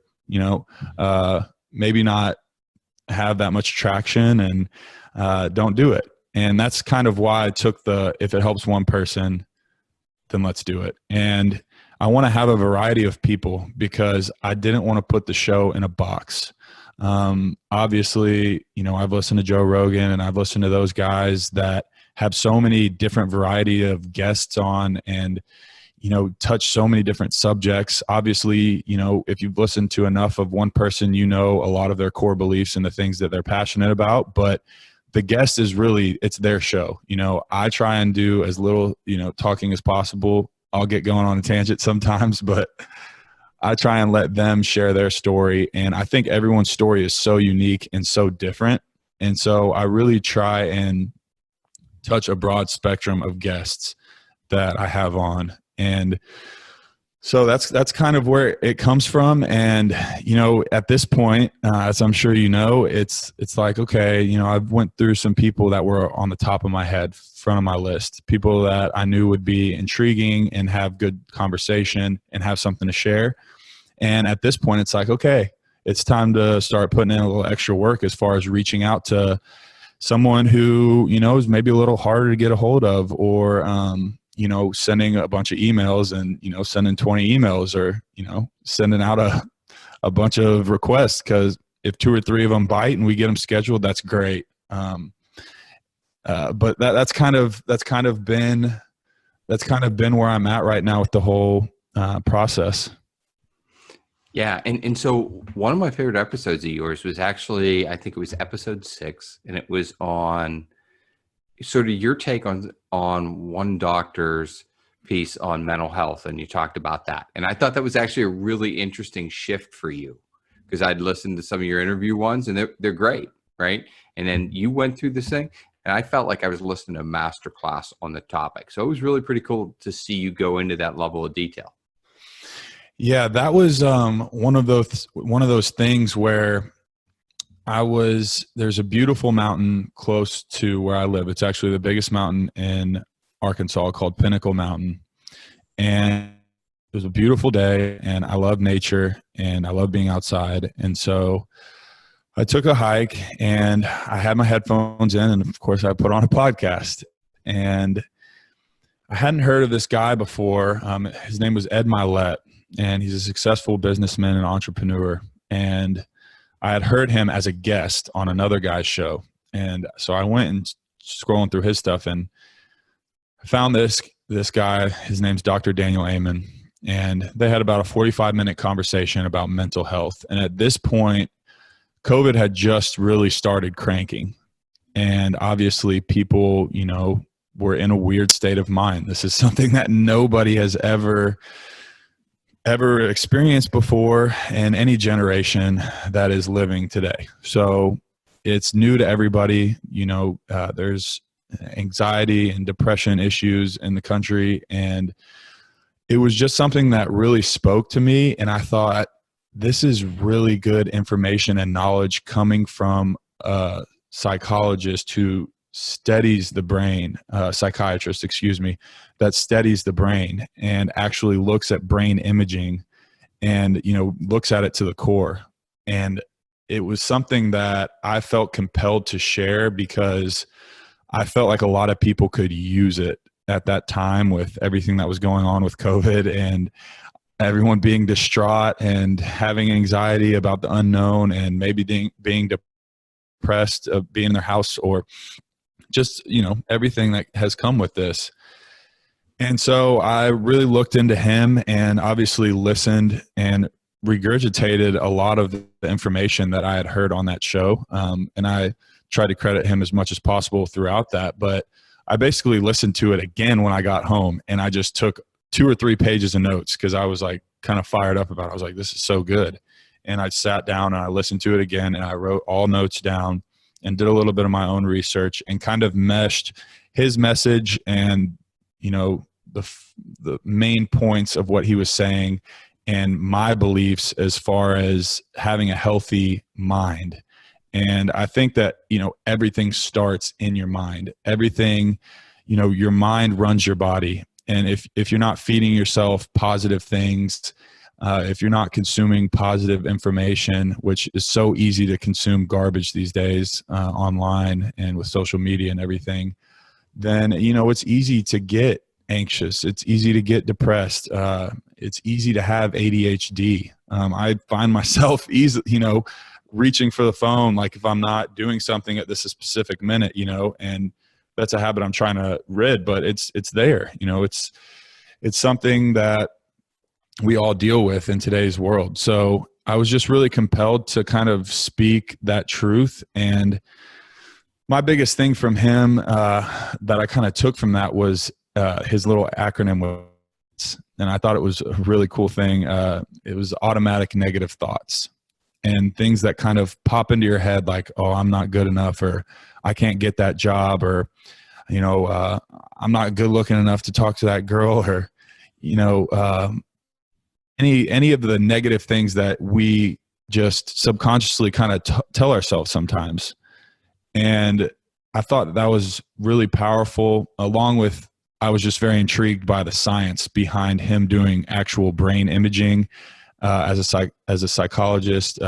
maybe not have that much traction, and don't do it. And that's kind of why I took if it helps one person, then let's do it. And I want to have a variety of people, because I didn't want to put the show in a box. Obviously, I've listened to Joe Rogan, and I've listened to those guys that have so many different variety of guests on, and, touch so many different subjects. Obviously, if you've listened to enough of one person, a lot of their core beliefs and the things that they're passionate about. But the guest is really, it's their show. I try and do as little, talking as possible. I'll get going on a tangent sometimes, but I try and let them share their story. And I think everyone's story is so unique and so different. And so I really try and touch a broad spectrum of guests that I have on. And so that's kind of where it comes from. And, at this point, as I'm sure it's like, okay, I've went through some people that were on the top of my head, front of my list, people that I knew would be intriguing and have good conversation and have something to share. And at this point, it's like, okay, it's time to start putting in a little extra work as far as reaching out to someone who, is maybe a little harder to get a hold of, or, sending a bunch of emails and, sending 20 emails, or, sending out a bunch of requests. Cause if 2 or 3 of them bite and we get them scheduled, that's great. But that's kind of been where I'm at right now with the whole process. Yeah. And so one of my favorite episodes of yours was actually, I think it was episode 6, and it was on sort of your take on one doctor's piece on mental health. And you talked about that. And I thought that was actually a really interesting shift for you, because I'd listened to some of your interview ones, and they're great. Right. And then you went through this thing. And I felt like I was listening to a master class on the topic. So it was really pretty cool to see you go into that level of detail. Yeah, that was one of those things where there's a beautiful mountain close to where I live. It's actually the biggest mountain in Arkansas, called Pinnacle Mountain. And it was a beautiful day, and I love nature and I love being outside. And so I took a hike, and I had my headphones in, and of course I put on a podcast. And I hadn't heard of this guy before. His name was Ed Milet, and he's a successful businessman and entrepreneur. And I had heard him as a guest on another guy's show. And so I went and scrolling through his stuff, and I found this guy. His name's Dr. Daniel Amen. And they had about a 45-minute conversation about mental health. And at this point, COVID had just really started cranking. And obviously people, were in a weird state of mind. This is something that nobody has ever experienced before in any generation that is living today. So it's new to everybody. There's anxiety and depression issues in the country. And it was just something that really spoke to me. And I thought, this is really good information and knowledge coming from a psychologist who studies the brain, psychiatrist, that studies the brain and actually looks at brain imaging and, looks at it to the core. And it was something that I felt compelled to share because I felt like a lot of people could use it at that time with everything that was going on with COVID and everyone being distraught and having anxiety about the unknown and maybe being depressed of being in their house or just, everything that has come with this. And so I really looked into him and obviously listened and regurgitated a lot of the information that I had heard on that show. And I tried to credit him as much as possible throughout that. But I basically listened to it again when I got home, and I just took 2 or 3 pages of notes because I was like kind of fired up about it. I was like, this is so good. And I sat down and I listened to it again, and I wrote all notes down and did a little bit of my own research and kind of meshed his message and, the main points of what he was saying and my beliefs as far as having a healthy mind. And I think that, everything starts in your mind. Everything, your mind runs your body. And if you're not feeding yourself positive things, if you're not consuming positive information, which is so easy to consume garbage these days online and with social media and everything, then, it's easy to get anxious. It's easy to get depressed. It's easy to have ADHD. I find myself reaching for the phone, like if I'm not doing something at this specific minute, and that's a habit I'm trying to rid, but it's there, it's something that we all deal with in today's world. So I was just really compelled to kind of speak that truth. And my biggest thing from him that I kind of took from that was his little acronym was, and I thought it was a really cool thing. It was automatic negative thoughts. And things that kind of pop into your head like, oh, I'm not good enough, or I can't get that job, or, I'm not good looking enough to talk to that girl, or, any of the negative things that we just subconsciously kind of tell ourselves sometimes. And I thought that was really powerful, along with, I was just very intrigued by the science behind him doing actual brain imaging as a psychologist,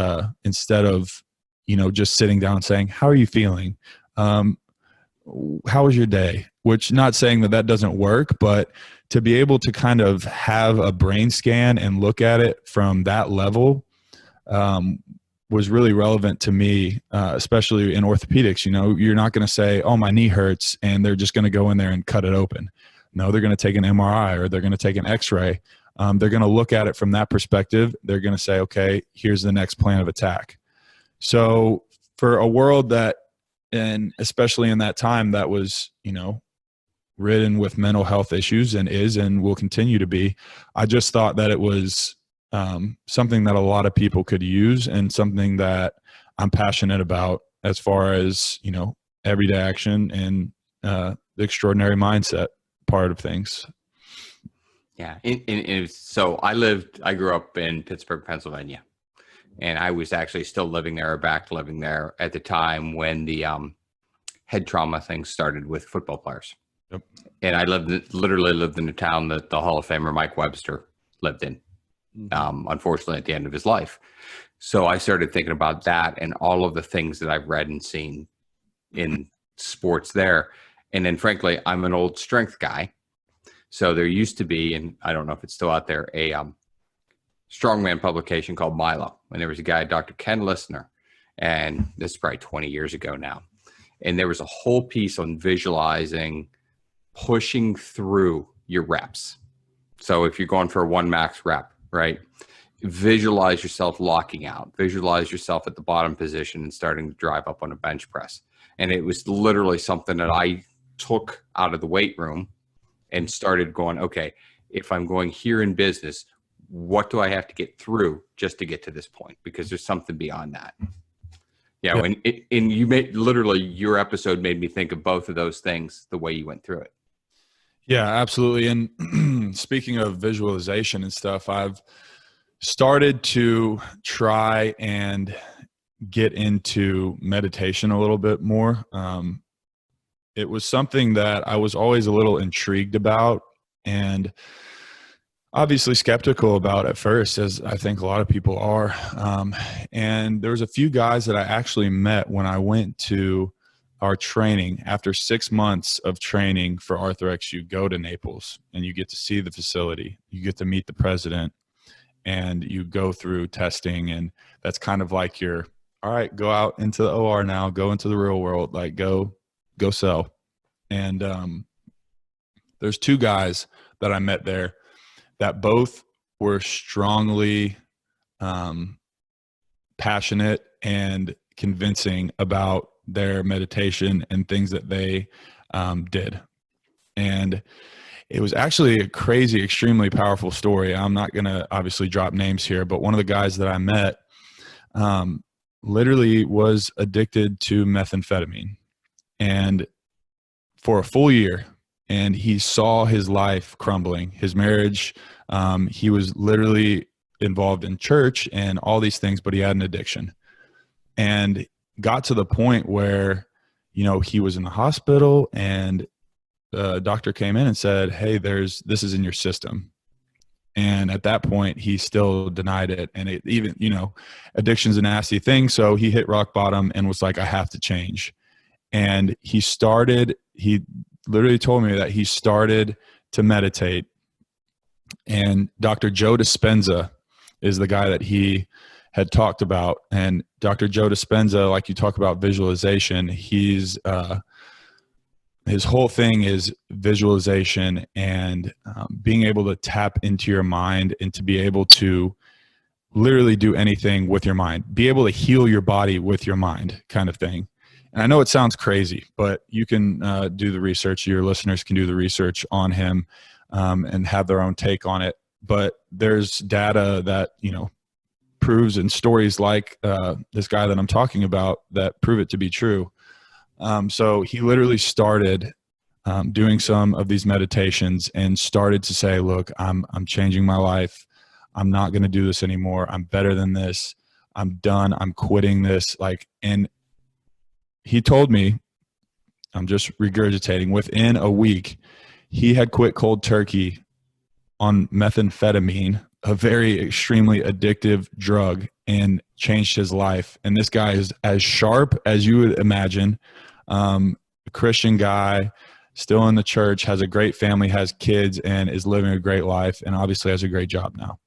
instead of, just sitting down and saying, how are you feeling? How was your day? Which, not saying that doesn't work, but to be able to kind of have a brain scan and look at it from that level was really relevant to me, especially in orthopedics. You're not going to say, oh, my knee hurts, and they're just going to go in there and cut it open. No, they're going to take an MRI or they're going to take an X-ray. They're going to look at it from that perspective. They're going to say, okay, here's the next plan of attack. So for a world that, and especially in that time, that was, ridden with mental health issues and is and will continue to be, I just thought that it was something that a lot of people could use and something that I'm passionate about as far as, everyday action and the extraordinary mindset part of things. Yeah. So I grew up in Pittsburgh, Pennsylvania, and I was actually still living there, or back to living there at the time when the head trauma thing started with football players. Yep. And I literally lived in a town that the Hall of Famer Mike Webster lived in, unfortunately, at the end of his life. So I started thinking about that and all of the things that I've read and seen in sports there. And then, frankly, I'm an old strength guy. So there used to be, and I don't know if it's still out there, a strongman publication called Milo. And there was a guy, Dr. Ken Listner, and this is probably 20 years ago now. And there was a whole piece on visualizing pushing through your reps. So if you're going for a 1 max rep, right? Visualize yourself locking out. Visualize yourself at the bottom position and starting to drive up on a bench press. And it was literally something that I took out of the weight room and started going, okay, if I'm going here in business, what do I have to get through just to get to this point? Because there's something beyond that. Yeah. And you made literally your episode made me think of both of those things, the way you went through it. Yeah, absolutely. And speaking of visualization and stuff, I've started to try and get into meditation a little bit more. It was something that I was always a little intrigued about and obviously skeptical about at first, as I think a lot of people are. And there was a few guys that I actually met when I went to our training. After 6 months of training for Arthrex, you go to Naples and you get to see the facility. You get to meet the president and you go through testing. And that's kind of like your, all right, go out into the OR now, go into the real world, like go sell. And there's 2 guys that I met there that both were strongly passionate and convincing about their meditation and things that they did. And it was actually a crazy, extremely powerful story. I'm not going to obviously drop names here, but one of the guys that I met literally was addicted to methamphetamine and for a full year. And he saw his life crumbling, his marriage. He was literally involved in church and all these things, but he had an addiction and got to the point where, he was in the hospital and the doctor came in and said, hey, this is in your system. And at that point, he still denied it. And it even, addiction's a nasty thing. So he hit rock bottom and was like, I have to change. And he literally told me that he started to meditate. And Dr. Joe Dispenza is the guy that he had talked about. And Dr. Joe Dispenza, like you talk about visualization, his whole thing is visualization and being able to tap into your mind and to be able to literally do anything with your mind, be able to heal your body with your mind kind of thing. And I know it sounds crazy, but you can do the research. Your listeners can do the research on him and have their own take on it. But there's data that, proves and stories like this guy that I'm talking about that prove it to be true. So he literally started doing some of these meditations and started to say, look, I'm changing my life. I'm not going to do this anymore. I'm better than this. I'm done. I'm quitting this. And he told me, I'm just regurgitating, within a week, he had quit cold turkey on methamphetamine, a very extremely addictive drug, and changed his life. And this guy is as sharp as you would imagine, a Christian guy, still in the church, has a great family, has kids, and is living a great life, and obviously has a great job now.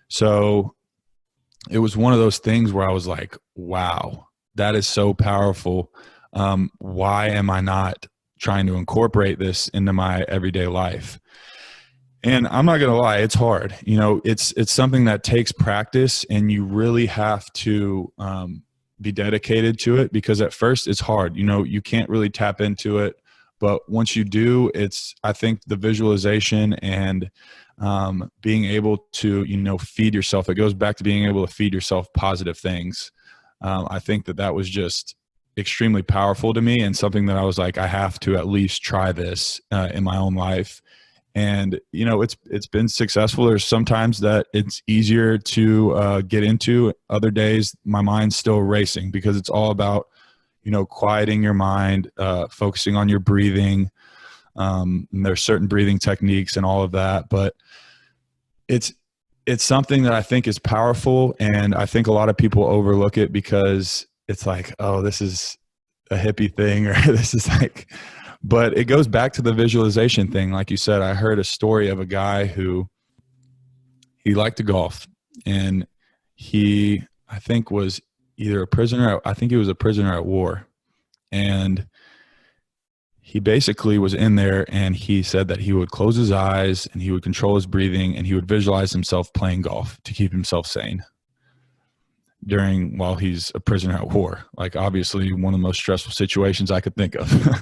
So it was one of those things where I was like, wow, that is so powerful. Why am I not trying to incorporate this into my everyday life? And I'm not going to lie, it's hard. It's something that takes practice, and you really have to be dedicated to it, because at first it's hard. You can't really tap into it, but once you do, I think the visualization and being able to, feed yourself, it goes back to being able to feed yourself positive things. I think that was just extremely powerful to me, and something that I was like, I have to at least try this in my own life. And, you know, it's been successful. There's sometimes that it's easier to get into. Other days, my mind's still racing because it's all about, you know, quieting your mind, focusing on your breathing. And there's certain breathing techniques and all of that. But it's something that I think is powerful. And I think a lot of people overlook it because it's like, oh, this is a hippie thing, or this is like, but it goes back to the visualization thing. Like you said, I heard a story of a guy who he liked to golf, and he, I think, was either a prisoner. I think he was a prisoner at war. And he basically was in there, and he said that he would close his eyes and he would control his breathing, and he would visualize himself playing golf to keep himself sane while he's a prisoner at war. Like, obviously one of the most stressful situations I could think of.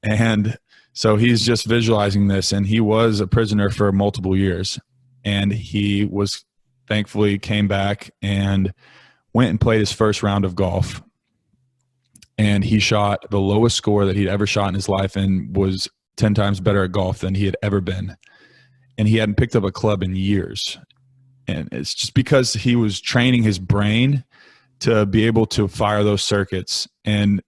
And so he's just visualizing this, and he was a prisoner for multiple years, and he was thankfully came back and went and played his first round of golf. And he shot the lowest score that he'd ever shot in his life, and was 10 times better at golf than he had ever been. And he hadn't picked up a club in years. And it's just because he was training his brain to be able to fire those circuits. And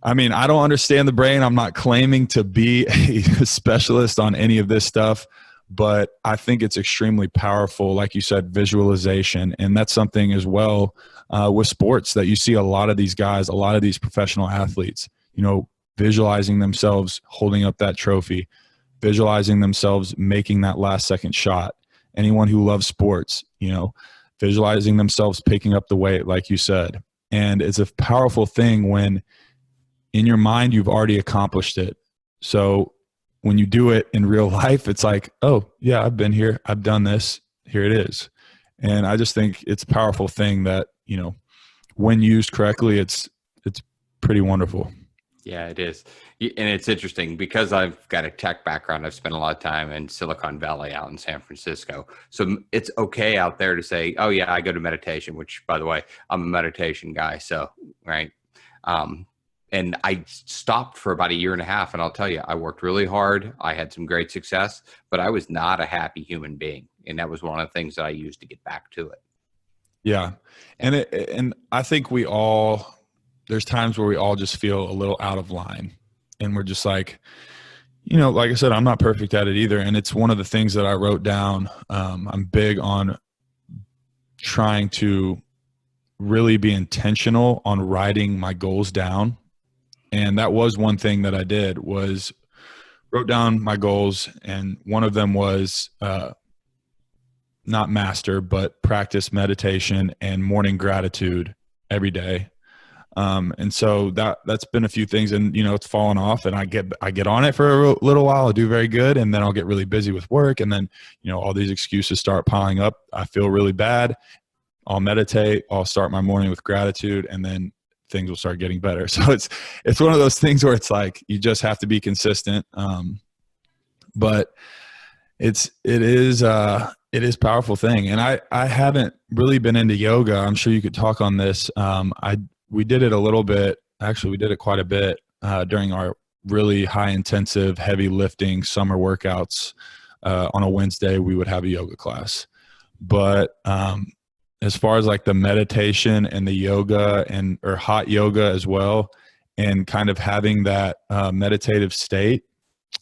I mean, I don't understand the brain. I'm not claiming to be a specialist on any of this stuff, but I think it's extremely powerful. Like you said, visualization. And that's something as well with sports that you see a lot of these guys, a lot of these professional athletes, you know, visualizing themselves holding up that trophy, visualizing themselves making that last second shot. Anyone who loves sports, you know, visualizing themselves picking up the weight, like you said. And it's a powerful thing when in your mind you've already accomplished it. So when you do it in real life, it's like, oh yeah, I've been here, I've done this, here it is. And I just think it's a powerful thing that, you know, when used correctly, it's pretty wonderful. Yeah, it is. And it's interesting because I've got a tech background. I've spent a lot of time in Silicon Valley out in San Francisco. So it's okay out there to say, oh yeah, I go to meditation, which by the way, I'm a meditation guy. So, right. And I stopped for about a year and a half, and I'll tell you, I worked really hard. I had some great success, but I was not a happy human being. And that was one of the things that I used to get back to it. Yeah. And I think there's times where we all just feel a little out of line, and we're just like, you know, like I said, I'm not perfect at it either. And it's one of the things that I wrote down. I'm big on trying to really be intentional on writing my goals down. And that was one thing that I did, was wrote down my goals. And one of them was not master, but practice meditation and morning gratitude every day. And so that's been a few things, and, you know, it's fallen off, and I get on it for a little while. I do very good. And then I'll get really busy with work. And then, you know, all these excuses start piling up. I feel really bad. I'll meditate. I'll start my morning with gratitude, and then things will start getting better. So it's one of those things where it's like, you just have to be consistent. But it is a powerful thing. And I haven't really been into yoga. I'm sure you could talk on this. We did it a little bit. Actually, we did it quite a bit during our really high intensive, heavy lifting summer workouts. On a Wednesday, we would have a yoga class. But as far as like the meditation and the yoga or hot yoga as well, and kind of having that meditative state,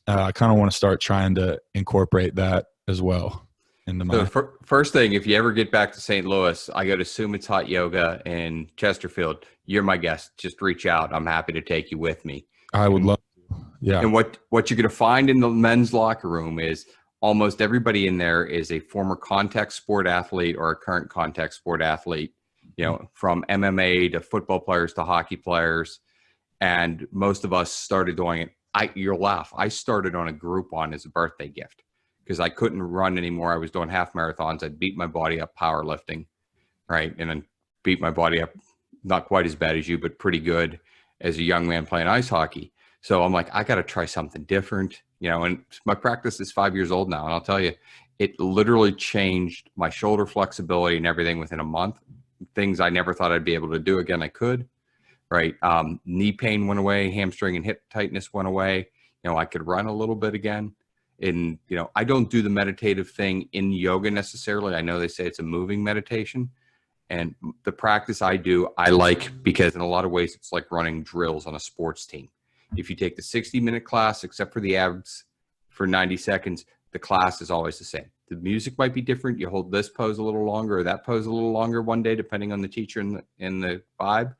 I kind of want to start trying to incorporate that as well into my. So first thing, if you ever get back to St. Louis, I go to Sumit's Hot Yoga in Chesterfield. You're my guest. Just reach out. I'm happy to take you with me. I would love to. Yeah. And what you're going to find in the men's locker room is almost everybody in there is a former contact sport athlete or a current contact sport athlete, you know, from MMA to football players to hockey players. And most of us started doing it. You'll laugh. I started on a Groupon as a birthday gift because I couldn't run anymore. I was doing half marathons. I'd beat my body up powerlifting, right? And then beat my body up, not quite as bad as you, but pretty good as a young man playing ice hockey. So I'm like, I got to try something different, you know, and my practice is 5 years old now. And I'll tell you, it literally changed my shoulder flexibility and everything within a month. Things I never thought I'd be able to do again, I could. right? Knee pain went away, hamstring and hip tightness went away. I could run a little bit again. And, I don't do the meditative thing in yoga necessarily. I know they say it's a moving meditation. And the practice I do, I like because in a lot of ways, it's like running drills on a sports team. If you take the 60-minute class, except for the abs for 90 seconds, the class is always the same. The music might be different. You hold this pose a little longer or that pose a little longer one day, depending on the teacher and the vibe,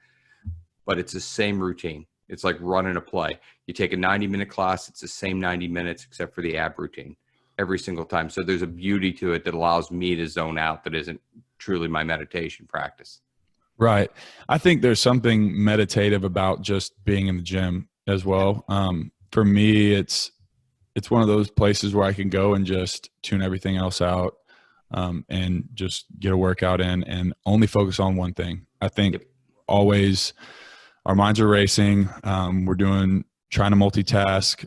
but it's the same routine. It's like running a play. You take a 90-minute class, it's the same 90 minutes except for the ab routine every single time. So there's a beauty to it that allows me to zone out that isn't truly my meditation practice. Right. I think there's something meditative about just being in the gym as well. For me, it's one of those places where I can go and just tune everything else out, and just get a workout in and only focus on one thing. I think always our minds are racing. We're trying to multitask,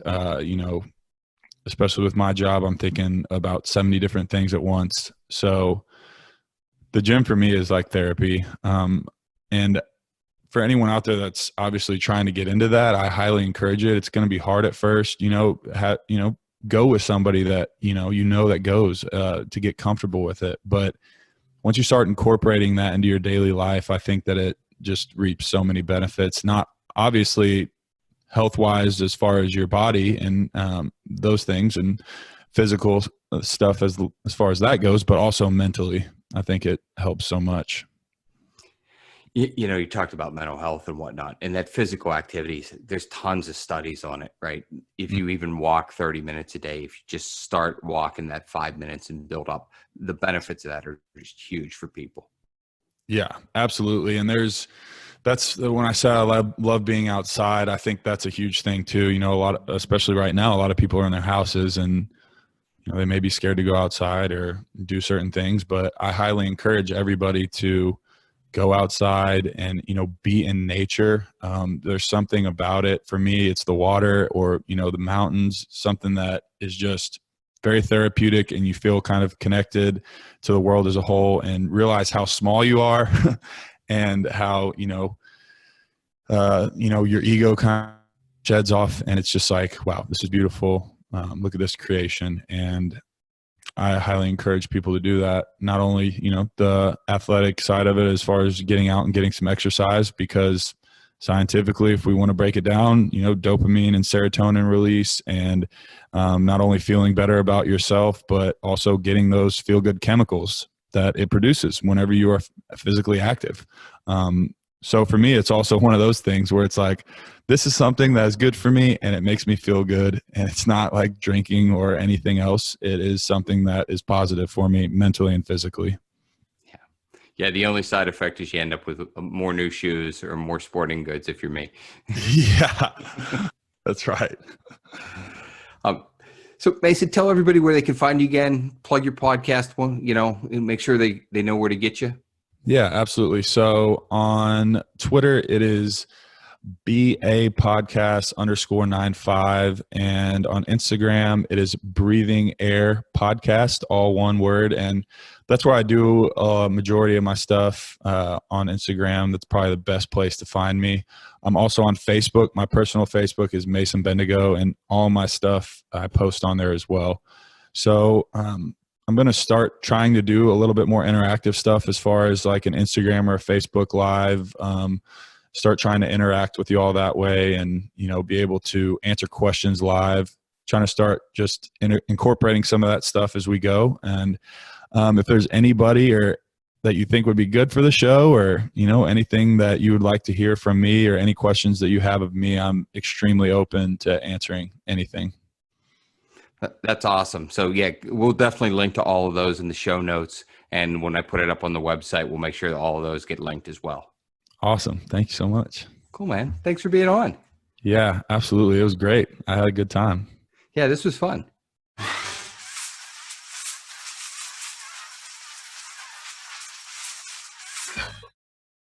especially with my job, I'm thinking about 70 different things at once. So the gym for me is like therapy. And for anyone out there that's obviously trying to get into that, I highly encourage it. It's going to be hard at first, go with somebody that, that goes, to get comfortable with it. But once you start incorporating that into your daily life, I think that it just reaps so many benefits, not obviously health-wise as far as your body and those things and physical stuff as far as that goes, but also mentally. I think it helps so much. You talked about mental health and whatnot, and that physical activities, there's tons of studies on it, right? If you even walk 30 minutes a day, if you just start walking that 5 minutes and build up, the benefits of that are just huge for people. Yeah, absolutely. And that's when I said I love being outside. I think that's a huge thing too. Especially right now, a lot of people are in their houses and they may be scared to go outside or do certain things, but I highly encourage everybody to go outside and, be in nature. There's something about it. For me, it's the water or, the mountains, something that is just very therapeutic, and you feel kind of connected to the world as a whole and realize how small you are and how, your ego kind of sheds off, and it's just like, wow, this is beautiful. Look at this creation. And I highly encourage people to do that. Not only, the athletic side of it as far as getting out and getting some exercise, because scientifically, if we want to break it down, dopamine and serotonin release, and not only feeling better about yourself, but also getting those feel-good chemicals that it produces whenever you are physically active. So for me, it's also one of those things where it's like, this is something that is good for me and it makes me feel good. And it's not like drinking or anything else. It is something that is positive for me mentally and physically. Yeah. The only side effect is you end up with more new shoes or more sporting goods if you're me. Yeah, that's right. So Mason, tell everybody where they can find you again, plug your podcast, and make sure they know where to get you. Yeah, absolutely. So on Twitter, it is BA podcast _95. And on Instagram, it is Breathin Air podcast, all one word. And that's where I do a majority of my stuff on Instagram. That's probably the best place to find me. I'm also on Facebook. My personal Facebook is Mason Bendigo, and all my stuff I post on there as well. So I'm going to start trying to do a little bit more interactive stuff as far as like an Instagram or a Facebook Live. Start trying to interact with you all that way, and be able to answer questions live. Trying to start just incorporating some of that stuff as we go. And if there's anybody or that you think would be good for the show, or anything that you would like to hear from me, or any questions that you have of me, I'm extremely open to answering anything. That's awesome. So yeah, we'll definitely link to all of those in the show notes. And when I put it up on the website, we'll make sure that all of those get linked as well. Awesome. Thank you so much. Cool, man. Thanks for being on. Yeah, absolutely. It was great. I had a good time. Yeah, this was fun.